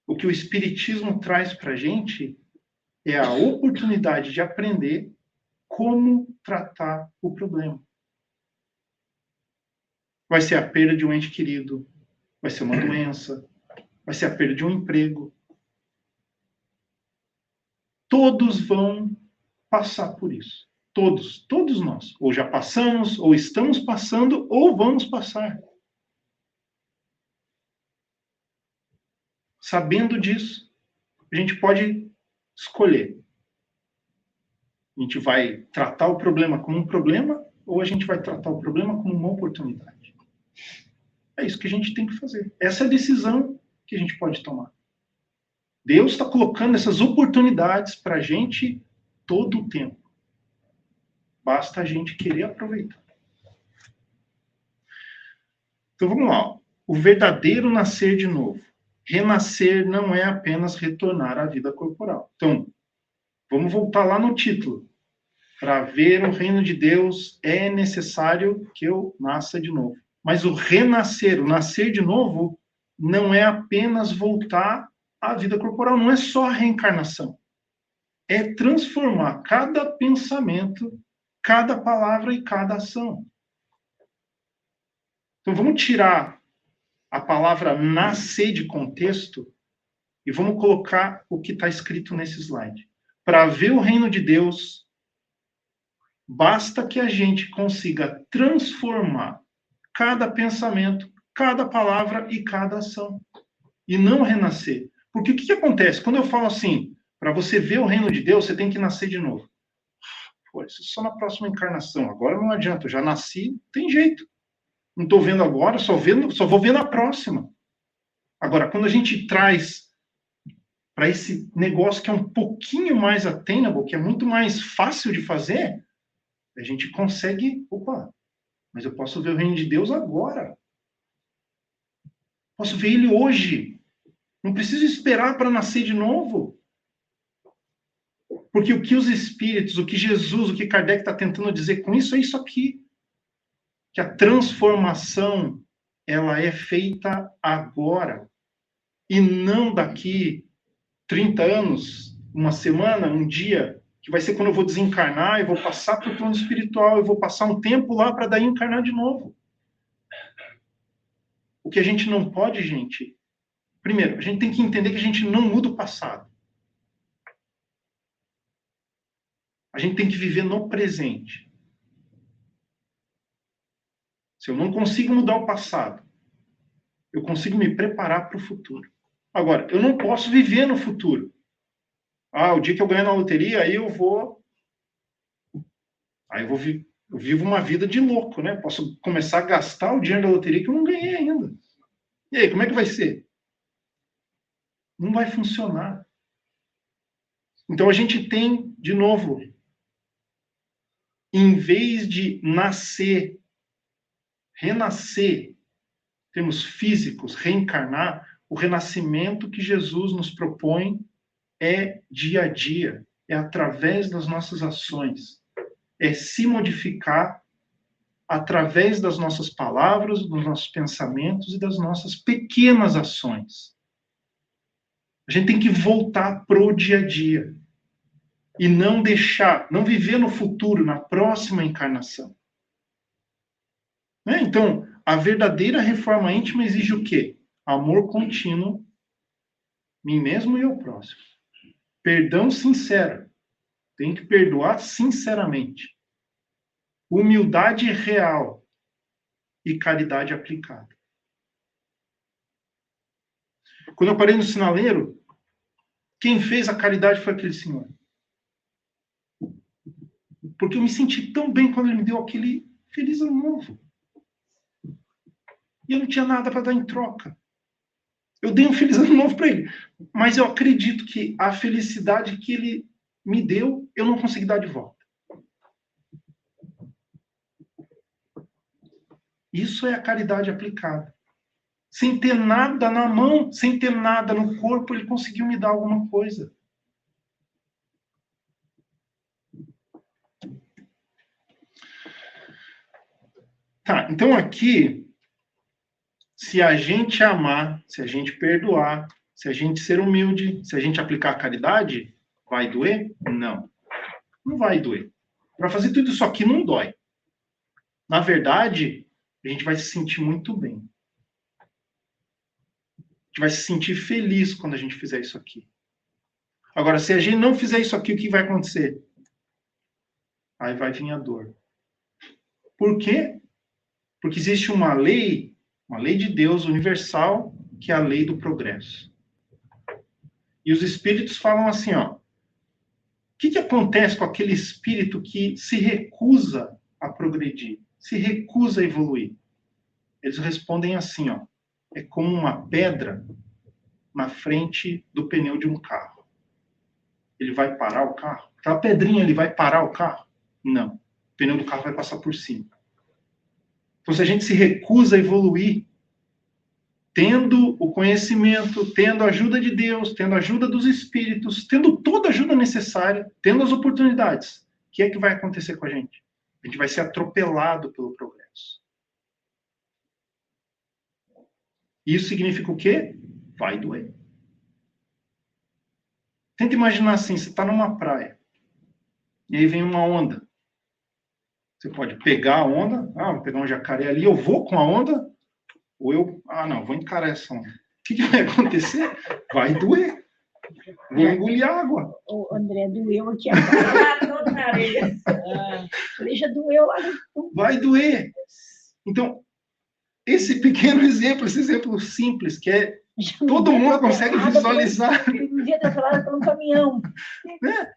O que o Espiritismo traz para a gente é a oportunidade de aprender como tratar o problema. Vai ser a perda de um ente querido, vai ser uma doença, vai ser a perda de um emprego. Todos vão passar por isso. Todos nós. Ou já passamos, ou estamos passando, ou vamos passar. Sabendo disso, a gente pode escolher. A gente vai tratar o problema como um problema, ou a gente vai tratar o problema como uma oportunidade. É isso que a gente tem que fazer. Essa é a decisão que a gente pode tomar. Deus está colocando essas oportunidades para a gente todo o tempo. Basta a gente querer aproveitar. Então vamos lá. O verdadeiro nascer de novo. Renascer não é apenas retornar à vida corporal. Então, vamos voltar lá no título. Para ver o reino de Deus é necessário que eu nasça de novo. Mas o renascer, o nascer de novo, não é apenas voltar à vida corporal, não é só a reencarnação. É transformar cada pensamento, cada palavra e cada ação. Então vamos tirar a palavra nascer de contexto e vamos colocar o que está escrito nesse slide. Para ver o reino de Deus, basta que a gente consiga transformar cada pensamento, cada palavra e cada ação. E não renascer. Porque o que acontece? Quando eu falo assim, para você ver o reino de Deus, você tem que nascer de novo. Pô, isso é só na próxima encarnação. Agora não adianta, eu já nasci, tem jeito. Não estou vendo agora, só vou ver na próxima. Agora, quando a gente traz para esse negócio que é um pouquinho mais attainable, que é muito mais fácil de fazer, a gente consegue, opa, mas eu posso ver o reino de Deus agora. Posso ver ele hoje. Não preciso esperar para nascer de novo. Porque o que os espíritos, o que Jesus, o que Kardec está tentando dizer com isso é isso aqui. Que a transformação, ela é feita agora. E não daqui 30 anos, uma semana, um dia, que vai ser quando eu vou desencarnar, eu vou passar para o plano espiritual, eu vou passar um tempo lá para daí encarnar de novo. O que a gente não pode, gente... Primeiro, a gente tem que entender que a gente não muda o passado. A gente tem que viver no presente. Se eu não consigo mudar o passado, eu consigo me preparar para o futuro. Agora, eu não posso viver no futuro. Ah, o dia que eu ganhar na loteria, aí eu vivo uma vida de louco, né? Posso começar a gastar o dinheiro da loteria que eu não ganhei ainda. E aí, como é que vai ser? Não vai funcionar. Então a gente tem, de novo, em vez de nascer, renascer, termos físicos, reencarnar, o renascimento que Jesus nos propõe é dia a dia, é através das nossas ações, é se modificar através das nossas palavras, dos nossos pensamentos e das nossas pequenas ações. A gente tem que voltar pro dia a dia e não deixar, não viver no futuro, na próxima encarnação. Né? Então, a verdadeira reforma íntima exige o quê? Amor contínuo, mim mesmo e ao próximo. Perdão sincero. Tem que perdoar sinceramente. Humildade real e caridade aplicada. Quando eu parei no sinaleiro, quem fez a caridade foi aquele senhor. Porque eu me senti tão bem quando ele me deu aquele feliz ano novo. E eu não tinha nada para dar em troca. Eu dei um feliz ano novo para ele. Mas eu acredito que a felicidade que ele me deu, eu não consegui dar de volta. Isso é a caridade aplicada. Sem ter nada na mão, sem ter nada no corpo, ele conseguiu me dar alguma coisa. Tá, então aqui, se a gente amar, se a gente perdoar, se a gente ser humilde, se a gente aplicar a caridade, vai doer? Não. Não vai doer. Para fazer tudo isso aqui não dói. Na verdade, a gente vai se sentir muito bem. A gente vai se sentir feliz quando a gente fizer isso aqui. Agora, se a gente não fizer isso aqui, o que vai acontecer? Aí vai vir a dor. Por quê? Porque existe uma lei de Deus universal, que é a lei do progresso. E os espíritos falam assim, ó, o que acontece com aquele espírito que se recusa a progredir, se recusa a evoluir? Eles respondem assim, ó, é como uma pedra na frente do pneu de um carro. Ele vai parar o carro? Aquela pedrinha, ele vai parar o carro? Não. O pneu do carro vai passar por cima. Então, se a gente se recusa a evoluir, tendo o conhecimento, tendo a ajuda de Deus, tendo a ajuda dos espíritos, tendo toda a ajuda necessária, tendo as oportunidades, o que é que vai acontecer com a gente? A gente vai ser atropelado pelo progresso. Isso significa o quê? Vai doer. Tenta imaginar assim, você está numa praia, e aí vem uma onda. Você pode pegar a onda, vou pegar um jacaré ali, eu vou com a onda, ou eu, não, vou encarar essa onda. O que vai acontecer? Vai doer. Vou engolir água. O André, doeu aqui agora. Falei, já doeu lá no fundo. Vai doer. Então, esse pequeno exemplo, esse exemplo simples, que é todo mundo consegue visualizar. Um dia eu falava por um caminhão. Né?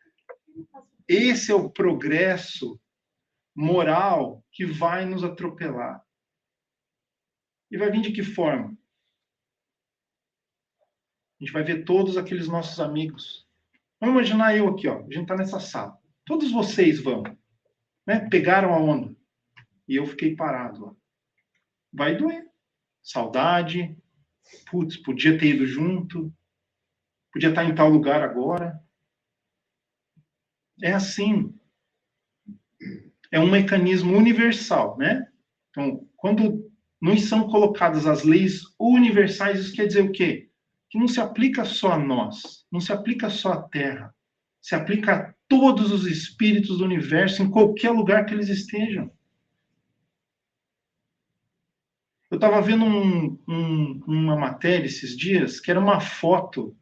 Esse é o progresso moral que vai nos atropelar. E vai vir de que forma? A gente vai ver todos aqueles nossos amigos. Vamos imaginar eu aqui, ó. A gente está nessa sala. Todos vocês vão, né? Pegaram a onda. E eu fiquei parado lá. Vai doer. Saudade. Putz, podia ter ido junto. Podia estar em tal lugar agora. É assim. É um mecanismo universal, né? Então, quando nos são colocadas as leis universais, isso quer dizer o quê? Que não se aplica só a nós, não se aplica só à Terra, se aplica a todos os espíritos do universo, em qualquer lugar que eles estejam. Eu estava vendo uma matéria esses dias, que era uma foto,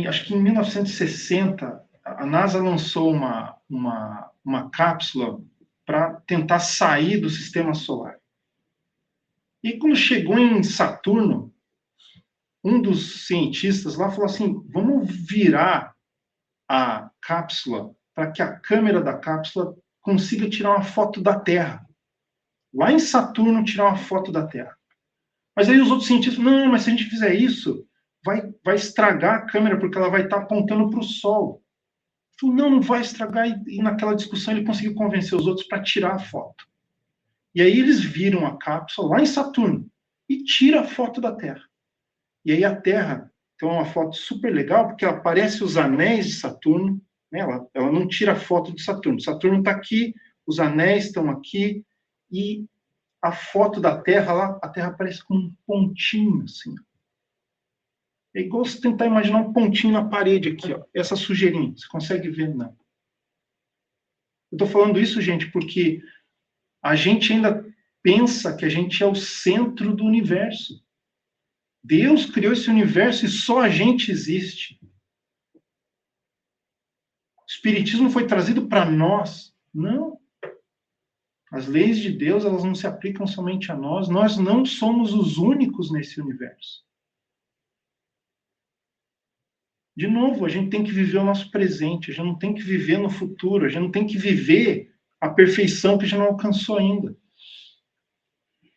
acho que em 1960, a NASA lançou uma cápsula para tentar sair do sistema solar. E quando chegou em Saturno, um dos cientistas lá falou assim, vamos virar a cápsula para que a câmera da cápsula consiga tirar uma foto da Terra. Lá em Saturno, tirar uma foto da Terra. Mas aí os outros cientistas, não, mas se a gente fizer isso, vai estragar a câmera, porque ela vai estar apontando para o Sol. Falei, não vai estragar. E naquela discussão ele conseguiu convencer os outros para tirar a foto. E aí eles viram a cápsula lá em Saturno e tira a foto da Terra. E aí a Terra, então é uma foto super legal, porque aparece os anéis de Saturno, né? Ela não tira a foto de Saturno. Saturno está aqui, os anéis estão aqui, e a foto da Terra lá, a Terra aparece com um pontinho assim. É igual você tentar imaginar um pontinho na parede aqui, ó. Essa sujeirinha, você consegue ver, não? Eu estou falando isso, gente, porque a gente ainda pensa que a gente é o centro do universo. Deus criou esse universo e só a gente existe. O Espiritismo foi trazido para nós. Não. As leis de Deus, elas não se aplicam somente a nós. Nós não somos os únicos nesse universo. De novo, a gente tem que viver o nosso presente. A gente não tem que viver no futuro. A gente não tem que viver a perfeição que a gente não alcançou ainda.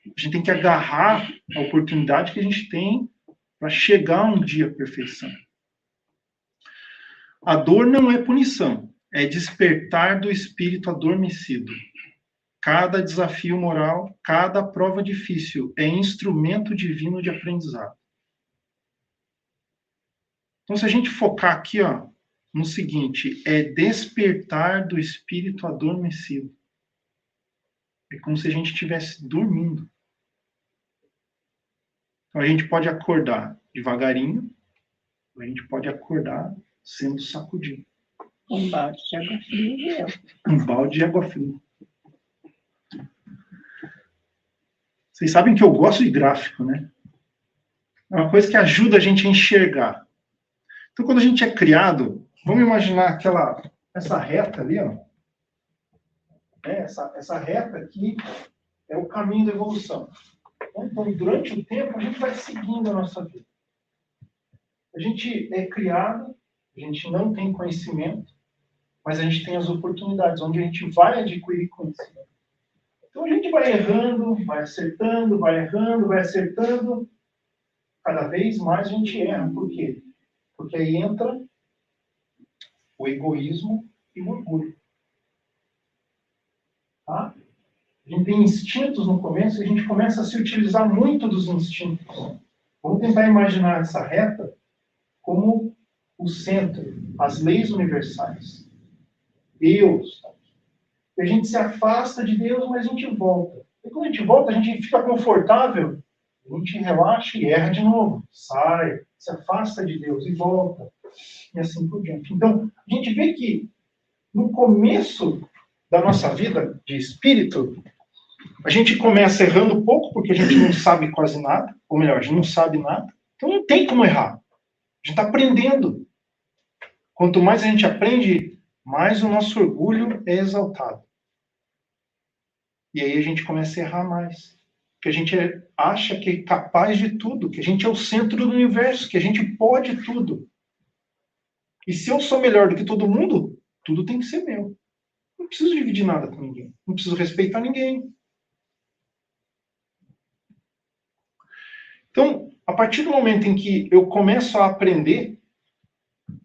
A gente tem que agarrar a oportunidade que a gente tem para chegar um dia à perfeição. A dor não é punição, é despertar do espírito adormecido. Cada desafio moral, cada prova difícil é instrumento divino de aprendizado. Então, se a gente focar aqui, ó, no seguinte, é despertar do espírito adormecido. É como se a gente estivesse dormindo. Então, a gente pode acordar devagarinho, a gente pode acordar sendo sacudido. Um balde de água fria, Um balde de água fria. Vocês sabem que eu gosto de gráfico, né? É uma coisa que ajuda a gente a enxergar. Então, quando a gente é criado, vamos imaginar essa reta ali, ó. Essa reta aqui é o caminho da evolução. Então, durante o tempo, a gente vai seguindo a nossa vida. A gente é criado, a gente não tem conhecimento, mas a gente tem as oportunidades, onde a gente vai adquirir conhecimento. Então, a gente vai errando, vai acertando, vai errando, vai acertando. Cada vez mais a gente erra. Por quê? Porque aí entra o egoísmo e o orgulho. Tá? A gente tem instintos no começo e a gente começa a se utilizar muito dos instintos. Vamos tentar imaginar essa reta como o centro, as leis universais. Deus. E a gente se afasta de Deus, mas a gente volta. E quando a gente volta, a gente fica confortável, a gente relaxa e erra de novo. Sai, se afasta de Deus e volta. E assim por diante. Então, a gente vê que no começo da nossa vida de espírito, a gente começa errando pouco, porque a gente não sabe quase nada, ou melhor, a gente não sabe nada. Então não tem como errar. A gente está aprendendo. Quanto mais a gente aprende, mais o nosso orgulho é exaltado. E aí a gente começa a errar mais. Porque a gente acha que é capaz de tudo, que a gente é o centro do universo, que a gente pode tudo. E se eu sou melhor do que todo mundo, tudo tem que ser meu. Não preciso dividir nada com ninguém. Não preciso respeitar ninguém. Então, a partir do momento em que eu começo a aprender,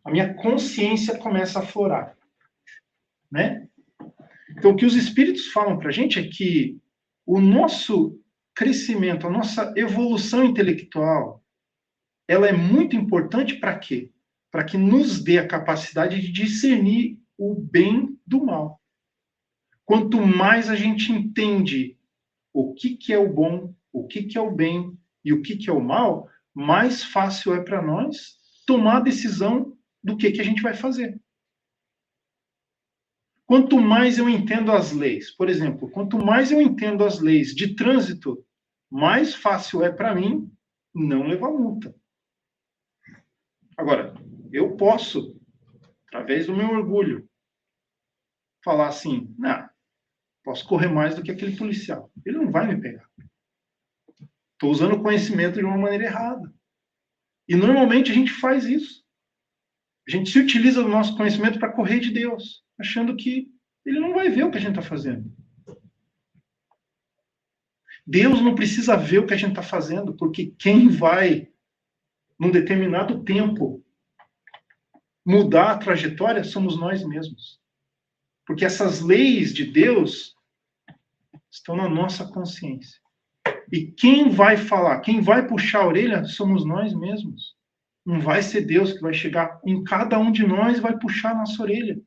a minha consciência começa a aflorar, né? Então, o que os espíritos falam para a gente é que o nosso crescimento, a nossa evolução intelectual, ela é muito importante para quê? Para que nos dê a capacidade de discernir o bem do mal. Quanto mais a gente entende o que é o bom, o que é o bem e o que é o mal, mais fácil é para nós tomar a decisão do que a gente vai fazer. Quanto mais eu entendo as leis, por exemplo, quanto mais eu entendo as leis de trânsito, mais fácil é para mim não levar multa. Agora, eu posso, através do meu orgulho, falar assim, não, posso correr mais do que aquele policial. Ele não vai me pegar. Estou usando o conhecimento de uma maneira errada. E normalmente a gente faz isso. A gente se utiliza do nosso conhecimento para correr de Deus, achando que ele não vai ver o que a gente está fazendo. Deus não precisa ver o que a gente está fazendo, porque quem vai, num determinado tempo, mudar a trajetória somos nós mesmos. Porque essas leis de Deus estão na nossa consciência. E quem vai falar, quem vai puxar a orelha, somos nós mesmos. Não vai ser Deus que vai chegar em cada um de nós e vai puxar a nossa orelha.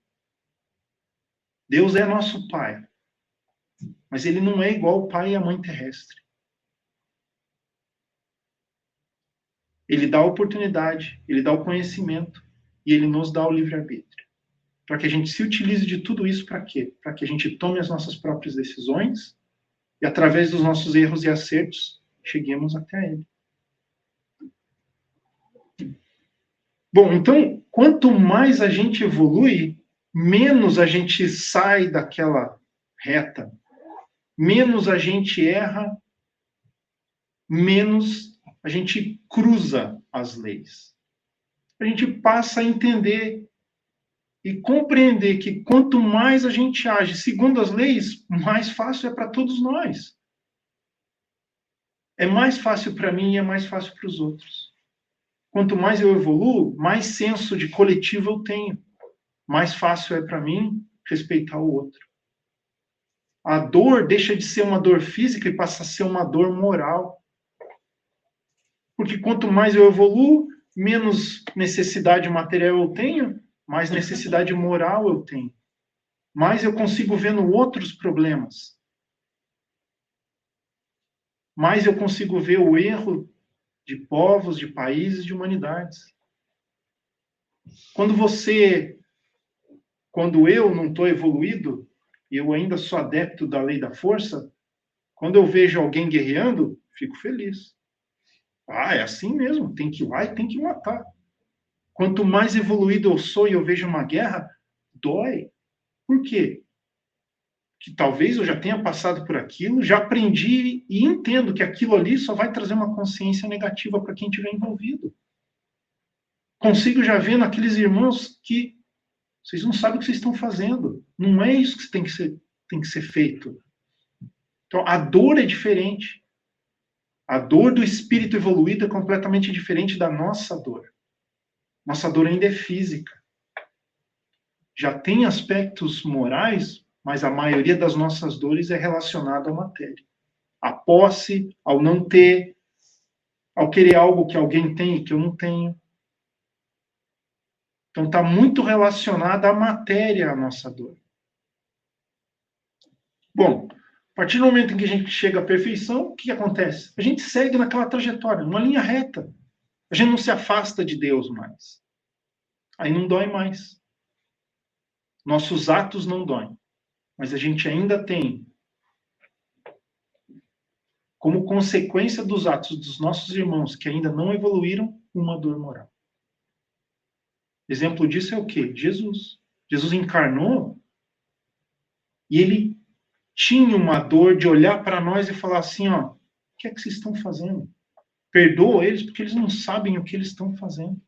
Deus é nosso Pai. Mas ele não é igual o pai e a mãe terrestre. Ele dá a oportunidade, ele dá o conhecimento e ele nos dá o livre-arbítrio. Para que a gente se utilize de tudo isso para quê? Para que a gente tome as nossas próprias decisões e, através dos nossos erros e acertos, cheguemos até ele. Bom, então, quanto mais a gente evolui, menos a gente sai daquela reta, menos a gente erra, menos a gente cruza as leis. A gente passa a entender e compreender que quanto mais a gente age segundo as leis, mais fácil é para todos nós. É mais fácil para mim e é mais fácil para os outros. Quanto mais eu evoluo, mais senso de coletivo eu tenho. Mais fácil é para mim respeitar o outro. A dor deixa de ser uma dor física e passa a ser uma dor moral. Porque quanto mais eu evoluo, menos necessidade material eu tenho, mais necessidade moral eu tenho. Mais eu consigo ver no outros problemas. Mais eu consigo ver o erro de povos, de países, de humanidades. Quando eu não estou evoluído, e eu ainda sou adepto da lei da força, quando eu vejo alguém guerreando, fico feliz. Ah, é assim mesmo, tem que ir lá e tem que matar. Quanto mais evoluído eu sou e eu vejo uma guerra, dói. Por quê? Que talvez eu já tenha passado por aquilo, já aprendi e entendo que aquilo ali só vai trazer uma consciência negativa para quem estiver envolvido. Consigo já ver naqueles irmãos que vocês não sabem o que vocês estão fazendo. Não é isso que tem que ser feito. Então, a dor é diferente. A dor do espírito evoluído é completamente diferente da nossa dor. Nossa dor ainda é física. Já tem aspectos morais, mas a maioria das nossas dores é relacionada à matéria. À posse, ao não ter, ao querer algo que alguém tem e que eu não tenho. Então está muito relacionada à matéria a nossa dor. Bom, a partir do momento em que a gente chega à perfeição, o que acontece? A gente segue naquela trajetória, numa linha reta. A gente não se afasta de Deus mais. Aí não dói mais. Nossos atos não doem. Mas a gente ainda tem, como consequência dos atos dos nossos irmãos que ainda não evoluíram, uma dor moral. Exemplo disso é o quê? Jesus. Jesus encarnou e ele tinha uma dor de olhar para nós e falar assim, ó, o que é que vocês estão fazendo? Perdoa eles porque eles não sabem o que eles estão fazendo.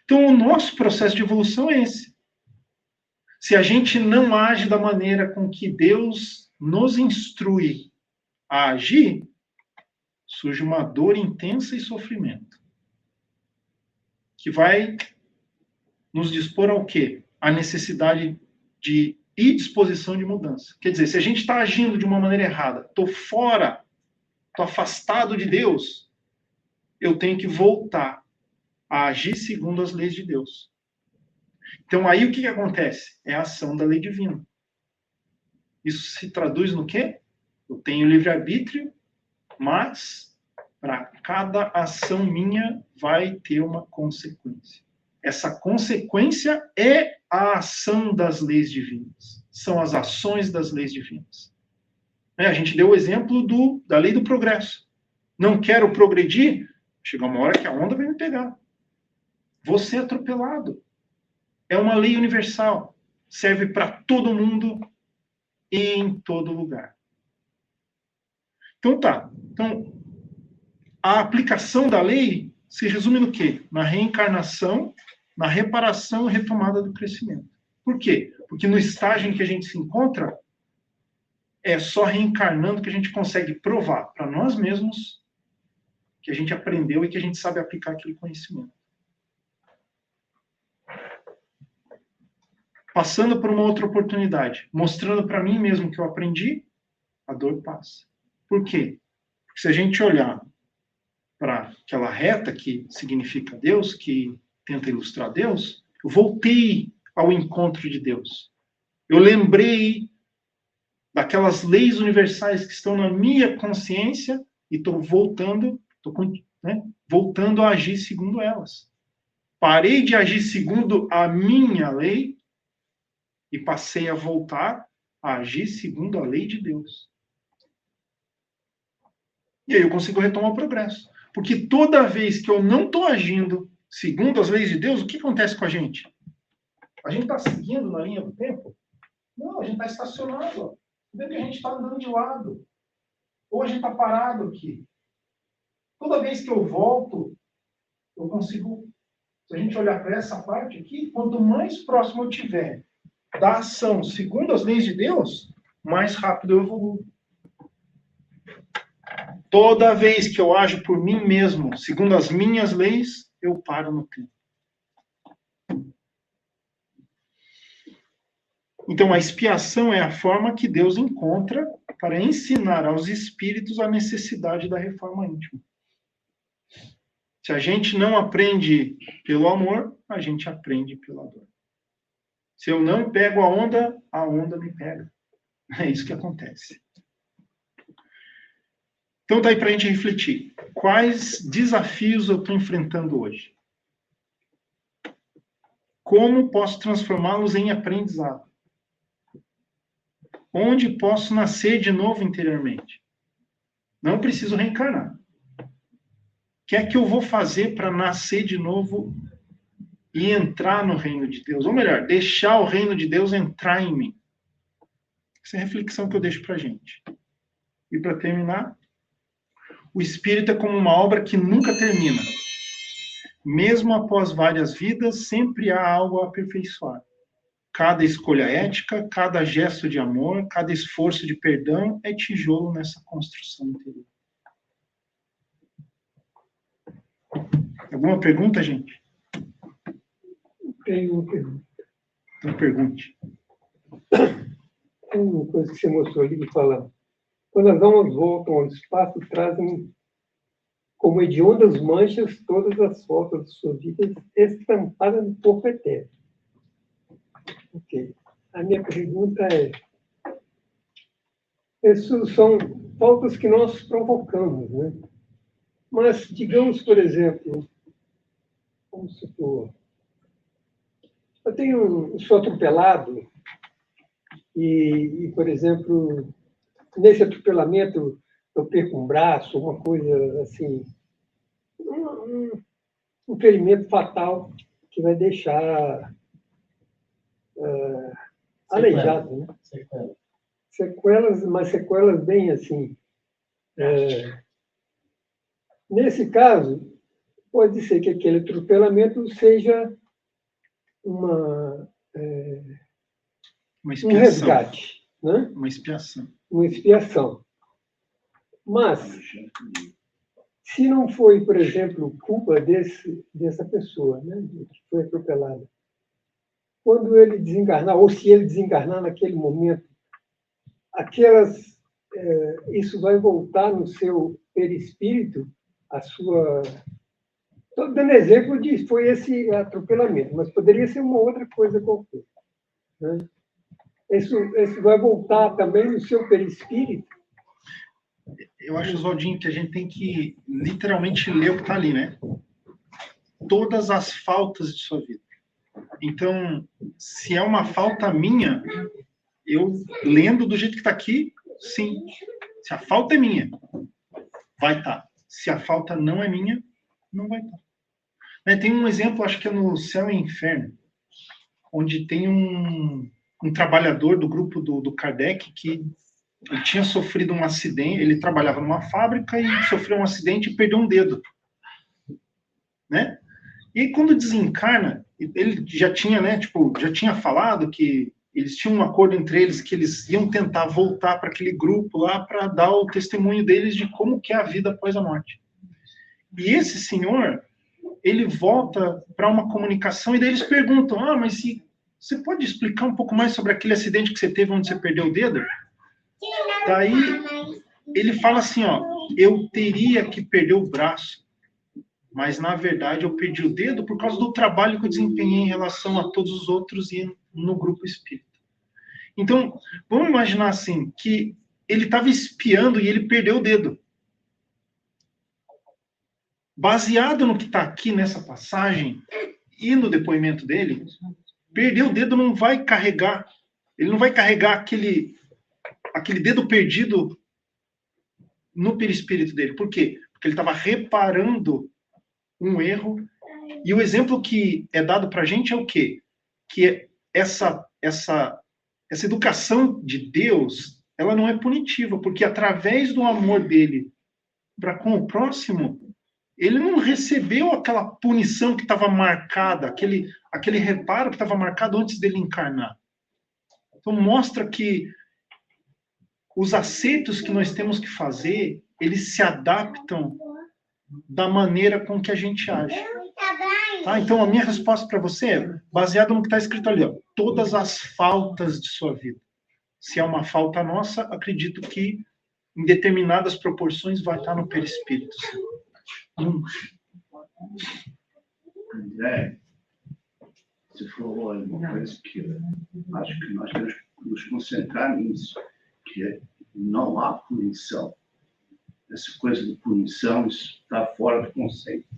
Então, o nosso processo de evolução é esse. Se a gente não age da maneira com que Deus nos instrui a agir, surge uma dor intensa e sofrimento. Que vai nos dispor ao quê? A necessidade de e disposição de mudança. Quer dizer, se a gente está agindo de uma maneira errada, estou fora, estou afastado de Deus, eu tenho que voltar a agir segundo as leis de Deus. Então aí o que acontece? É a ação da lei divina. Isso se traduz no quê? Eu tenho livre-arbítrio, mas para cada ação minha vai ter uma consequência. Essa consequência é a ação das leis divinas. São as ações das leis divinas. A gente deu o exemplo da lei do progresso. Não quero progredir, chega uma hora que a onda vai me pegar. Vou ser atropelado. É uma lei universal. Serve para todo mundo e em todo lugar. Então tá. Então, a aplicação da lei se resume no quê? Na reencarnação, na reparação e retomada do crescimento. Por quê? Porque no estágio em que a gente se encontra, é só reencarnando que a gente consegue provar para nós mesmos que a gente aprendeu e que a gente sabe aplicar aquele conhecimento. Passando por uma outra oportunidade, mostrando para mim mesmo que eu aprendi, a dor passa. Por quê? Porque se a gente olhar para aquela reta que significa Deus, que tenta ilustrar Deus, eu voltei ao encontro de Deus. Eu lembrei daquelas leis universais que estão na minha consciência e estou voltando, voltando a agir segundo elas. Parei de agir segundo a minha lei e passei a voltar a agir segundo a lei de Deus. E aí eu consigo retomar o progresso. Porque toda vez que eu não estou agindo segundo as leis de Deus, o que acontece com a gente? A gente está seguindo na linha do tempo? Não, a gente está estacionado. Vê que a gente está andando de lado. Ou a gente está parado aqui. Toda vez que eu volto, eu consigo... Se a gente olhar para essa parte aqui, quanto mais próximo eu tiver da ação segundo as leis de Deus, mais rápido eu evoluo. Toda vez que eu ajo por mim mesmo, segundo as minhas leis, eu paro no tempo. Então, a expiação é a forma que Deus encontra para ensinar aos espíritos a necessidade da reforma íntima. Se a gente não aprende pelo amor, a gente aprende pela dor. Se eu não pego a onda me pega. É isso que acontece. Então, daí para a gente refletir. Quais desafios eu estou enfrentando hoje? Como posso transformá-los em aprendizado? Onde posso nascer de novo interiormente? Não preciso reencarnar. O que é que eu vou fazer para nascer de novo e entrar no reino de Deus? Ou melhor, deixar o reino de Deus entrar em mim. Essa é a reflexão que eu deixo para a gente. E para terminar, o espírito é como uma obra que nunca termina. Mesmo após várias vidas, sempre há algo a aperfeiçoar. Cada escolha ética, cada gesto de amor, cada esforço de perdão é tijolo nessa construção interior. Alguma pergunta, gente? Tenho uma pergunta. Então pergunte. Tem uma coisa que você mostrou ali que fala: quando as almas voltam ao espaço, trazem como hediondas manchas todas as fotos de suas vidas estampadas no corpo eterno. Ok. A minha pergunta é: essas são faltas que nós provocamos, né? Mas, digamos, por exemplo, vamos supor, sou atropelado e, por exemplo, nesse atropelamento eu perco um braço, uma coisa assim, um ferimento fatal que vai deixar aleijado, né? Sequelas, mas sequelas bem assim. Nesse caso, pode ser que aquele atropelamento seja um expiação. resgate, né? Uma expiação. Uma expiação. Mas, se não foi, por exemplo, culpa dessa pessoa, né, que foi atropelada, quando ele desencarnar, ou se ele desencarnar naquele momento, isso vai voltar no seu perispírito, a sua... Estou dando exemplo de foi esse atropelamento, mas poderia ser uma outra coisa qualquer, né? Isso vai voltar também no seu perispírito. Eu acho, Oswaldinho, que a gente tem que literalmente ler o que está ali, né? Todas as faltas de sua vida. Então, se é uma falta minha, eu lendo do jeito que está aqui, sim. Se a falta é minha, vai estar. Se a falta não é minha, não vai estar. Tem um exemplo, acho que é no Céu e Inferno, onde tem um trabalhador do grupo do Kardec que ele tinha sofrido um acidente, ele trabalhava numa fábrica e sofreu um acidente e perdeu um dedo, né? E aí, quando desencarna, ele já tinha, né, já tinha falado que eles tinham um acordo entre eles que eles iam tentar voltar para aquele grupo lá para dar o testemunho deles de como que é a vida após a morte. E esse senhor, ele volta para uma comunicação e daí eles perguntam, mas você pode explicar um pouco mais sobre aquele acidente que você teve onde você perdeu o dedo? Daí ele fala assim, eu teria que perder o braço, mas na verdade eu perdi o dedo por causa do trabalho que eu desempenhei em relação a todos os outros e no grupo espírita. Então, vamos imaginar assim, que ele estava espiando e ele perdeu o dedo. Baseado no que está aqui nessa passagem e no depoimento dele, perder o dedo não vai carregar, ele não vai carregar aquele dedo perdido no perispírito dele. Por quê? Porque ele estava reparando um erro. E o exemplo que é dado para a gente é o quê? Que essa educação de Deus, ela não é punitiva, porque através do amor dele para com o próximo, ele não recebeu aquela punição que estava marcada, aquele reparo que estava marcado antes dele encarnar. Então mostra que os acertos que nós temos que fazer, eles se adaptam da maneira com que a gente age. Tá? Então, a minha resposta para você é baseada no que está escrito ali. Todas as faltas de sua vida. Se é uma falta nossa, acredito que em determinadas proporções vai estar no perispírito. André, você falou uma coisa que acho que nós temos que nos concentrar nisso, que não há punição. Essa coisa de punição está fora do conceito,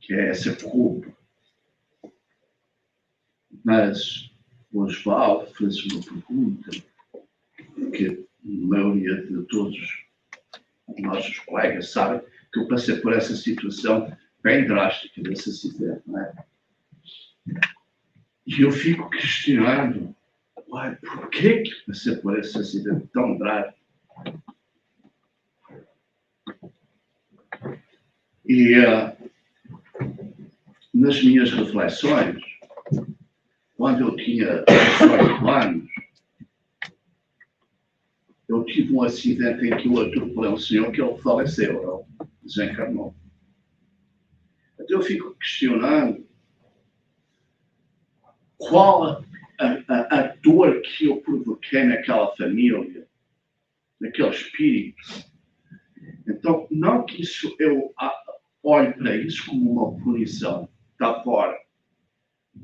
que é essa culpa. Mas o Oswaldo fez uma pergunta que a maioria de todos os nossos colegas sabem que eu passei por essa situação bem drástica desse acidente, não é? E eu fico questionando, por que passei por esse acidente tão drástico? E nas minhas reflexões, quando eu tinha 18 anos, eu tive um acidente em que eu atropelei um senhor que ele faleceu, ele desencarnou. Então eu fico questionando qual a dor que eu provoquei naquela família, naquele espírito. Então, não que isso eu olhe para isso como uma punição, está fora,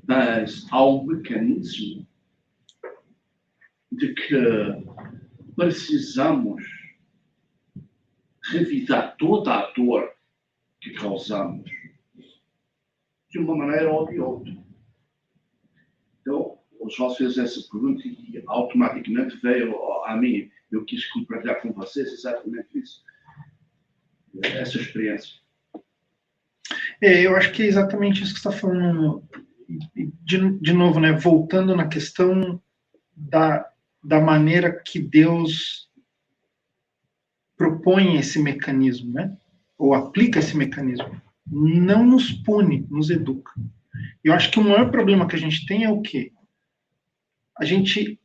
mas há um mecanismo de que precisamos revisar toda a dor que causamos de uma maneira ou de outra. Então, o João fez essa pergunta e automaticamente veio a mim. Eu quis compartilhar com vocês exatamente isso. Essa experiência. Eu acho que é exatamente isso que você está falando. De novo, né? Voltando na questão da maneira que Deus propõe esse mecanismo, né? Ou aplica esse mecanismo. Não nos pune, nos educa. Eu acho que o maior problema que a gente tem é o quê? A gente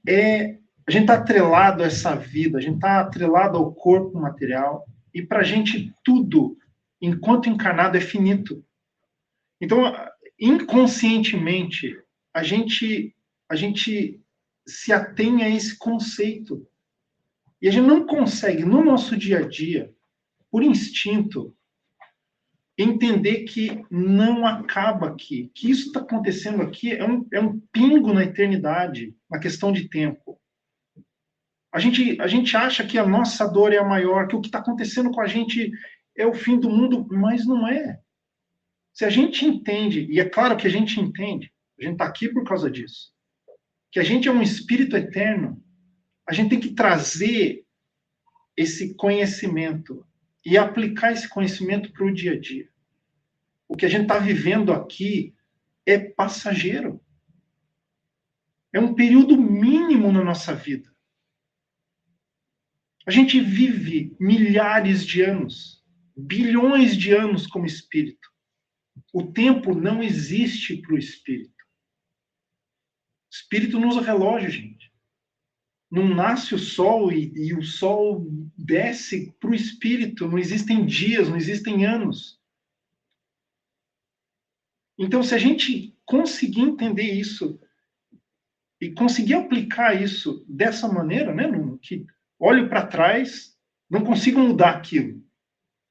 a gente está atrelado a essa vida, a gente está atrelado ao corpo material, e para a gente tudo, enquanto encarnado, é finito. Então, inconscientemente, a gente se atém a esse conceito. E a gente não consegue, no nosso dia a dia, por instinto, entender que não acaba aqui, que isso está acontecendo aqui é um pingo na eternidade, na questão de tempo. A gente acha que a nossa dor é a maior, que o que está acontecendo com a gente é o fim do mundo, mas não é. Se a gente entende, e é claro que a gente entende, a gente está aqui por causa disso, que a gente é um espírito eterno, a gente tem que trazer esse conhecimento e aplicar esse conhecimento para o dia a dia. O que a gente está vivendo aqui é passageiro. É um período mínimo na nossa vida. A gente vive milhares de anos, bilhões de anos como espírito. O tempo não existe para o espírito. O espírito não usa relógio, gente. Não nasce o sol e o sol desce para o espírito. Não existem dias, não existem anos. Então, se a gente conseguir entender isso e conseguir aplicar isso dessa maneira, né, que olho para trás, não consigo mudar aquilo,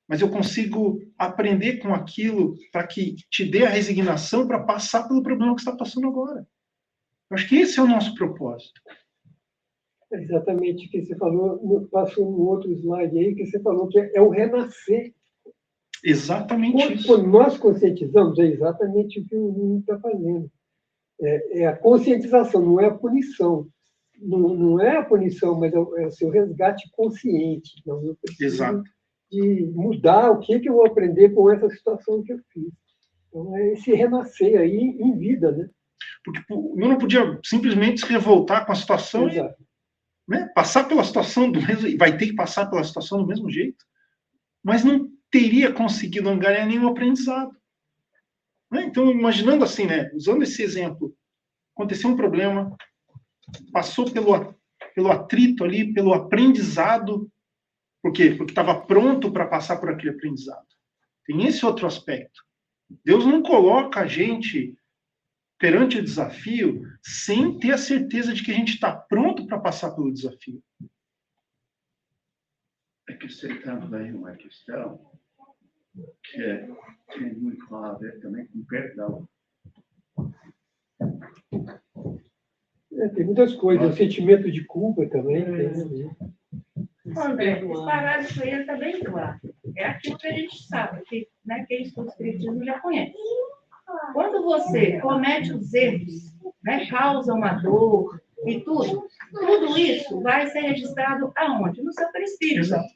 mas eu consigo aprender com aquilo para que te dê a resignação para passar pelo problema que você está passando agora. Eu acho que esse é o nosso propósito. É exatamente o que você falou, passou no outro slide aí, que você falou que é o renascer. Exatamente isso. Quando nós conscientizamos, é exatamente o que o Nuno está fazendo. É a conscientização, não é a punição. Não é a punição, mas é o seu resgate consciente. Então, eu preciso de mudar o que eu vou aprender com essa situação que eu fiz. Então, é esse renascer aí em vida, né? Porque eu não podia simplesmente se revoltar com a situação e, né, passar pela situação do mesmo, vai ter que passar pela situação do mesmo jeito, mas não teria conseguido angariar nenhum aprendizado. Né? Então, imaginando assim, né, usando esse exemplo, aconteceu um problema, passou pelo atrito ali, pelo aprendizado. Por quê? Porque estava pronto para passar por aquele aprendizado. Tem esse outro aspecto. Deus não coloca a gente perante o desafio sem ter a certeza de que a gente está pronto para passar pelo desafio. Acrescentando aí uma questão que tem muito a ver também com perdão. Tem muitas coisas, o sentimento de culpa também. André, esse parágrafo aí está bem claro. É aquilo que a gente sabe, que, né, quem estuda o espiritismo já conhece. Quando você comete os erros, né, causa uma dor e tudo isso vai ser registrado aonde? No seu perispírito. Exato.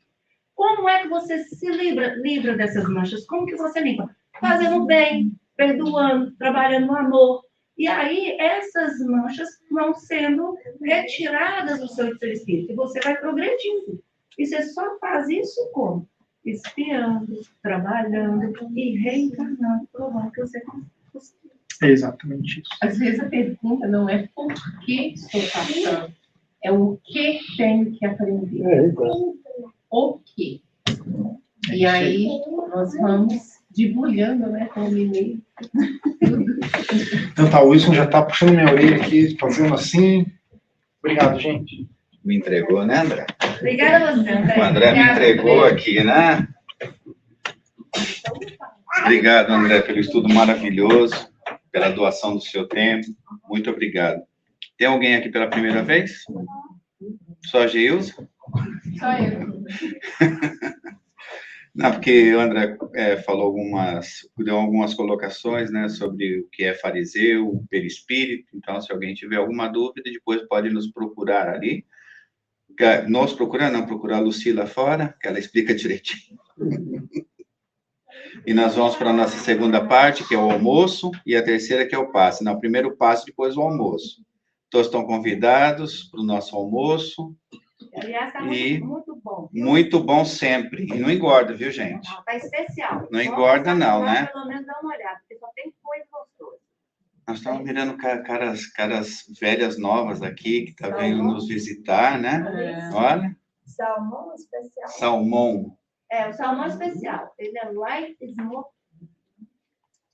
Como é que você se livra dessas manchas? Como que você limpa? Fazendo bem, perdoando, trabalhando no amor. E aí, essas manchas vão sendo retiradas do seu espírito. E você vai progredindo. E você só faz isso como? Espiando, trabalhando e reencarnando, provando que você conseguiu. É exatamente isso. Às vezes a pergunta não é por que estou passando, é o que tenho que aprender. O que. E aí nós vamos debulhando, né, com o mineiro. Então tá, o Wilson já está puxando minha orelha aqui, fazendo assim. Obrigado, gente. Me entregou, né, André? Obrigada a você, André. O André me entregou aqui, né? Obrigado, André, pelo estudo maravilhoso, pela doação do seu tempo. Muito obrigado. Tem alguém aqui pela primeira vez? Só a Geilza? Só eu. Não, porque o André deu algumas colocações, né, sobre o que é fariseu, o perispírito. Então, se alguém tiver alguma dúvida, depois pode nos procurar ali. Nos procurar, não, procurar a Lucila fora, que ela explica direitinho. E nós vamos para a nossa segunda parte, que é o almoço, e a terceira, que é o passe. Não, primeiro o passe, depois o almoço. Todos estão convidados para o nosso almoço. Aliás, está muito bom. Muito bom sempre. E não engorda, viu, gente? Está especial. Não engorda, não, né? Pelo menos dá uma olhada, porque só tem coisa gostosa. Nós estamos mirando caras velhas novas aqui, que tá vindo nos visitar, né? Olha. Salmão especial. Salmão. É, o salmão especial. Ele é light smoke.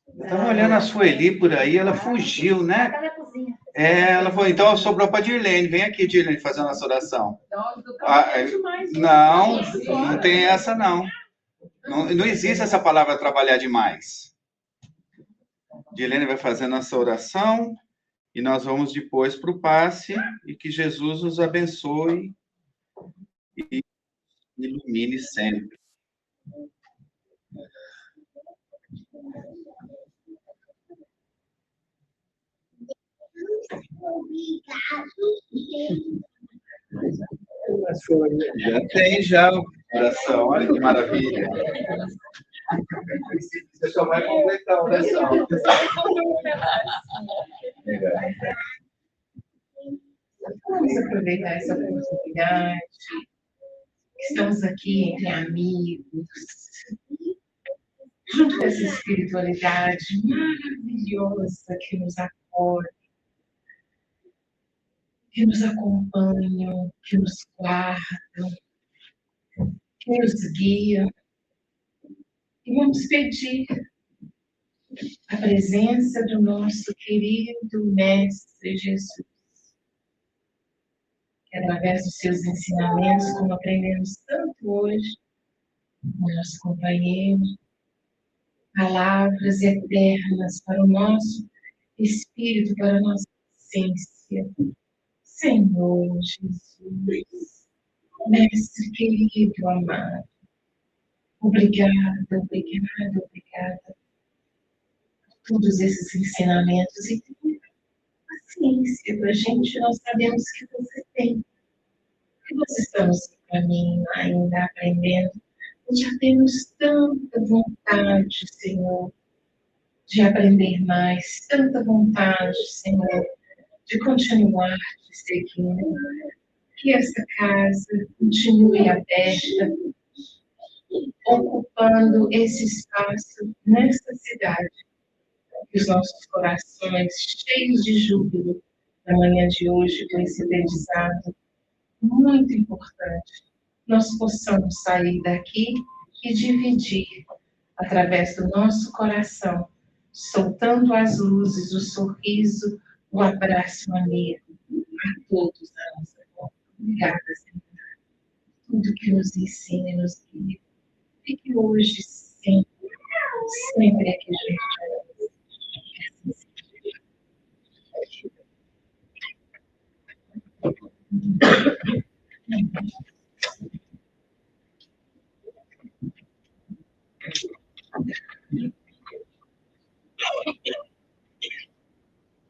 Estamos olhando a Sueli por aí, ela fugiu, né? Aquela cozinha. Ela falou, então sobrou para Dirlene. Vem aqui, Dirlene, fazer a nossa oração. Não tem essa, não. Não existe essa palavra trabalhar demais. Dirlene vai fazer a nossa oração e nós vamos depois para o passe e que Jesus nos abençoe e ilumine sempre. Já tem já o coração, olha que maravilha. Você só vai completar a oração. Vamos aproveitar essa oportunidade. Estamos aqui entre amigos, junto com essa espiritualidade maravilhosa que nos acolhe, que nos acompanham, que nos guardam, que nos guiam. E vamos pedir a presença do nosso querido Mestre Jesus, que através dos seus ensinamentos, como aprendemos tanto hoje, o nosso companheiro, palavras eternas para o nosso espírito, para a nossa essência. Senhor Jesus, Mestre querido, amado, obrigada por todos esses ensinamentos e paciência para a gente. Nós sabemos que você tem, que nós estamos no caminho ainda aprendendo. Já temos tanta vontade, Senhor, de aprender mais, tanta vontade, Senhor, de continuar te seguindo. Que essa casa continue aberta, ocupando esse espaço nessa cidade. Que os nossos corações, cheios de júbilo, na manhã de hoje, com esse aprendizado muito importante, nós possamos sair daqui e dividir, através do nosso coração, soltando as luzes, o sorriso, o abraço amigo a todos da nossa volta. Obrigada, Senhor. Tudo que nos ensina e nos guia. Fique hoje sempre aqui junto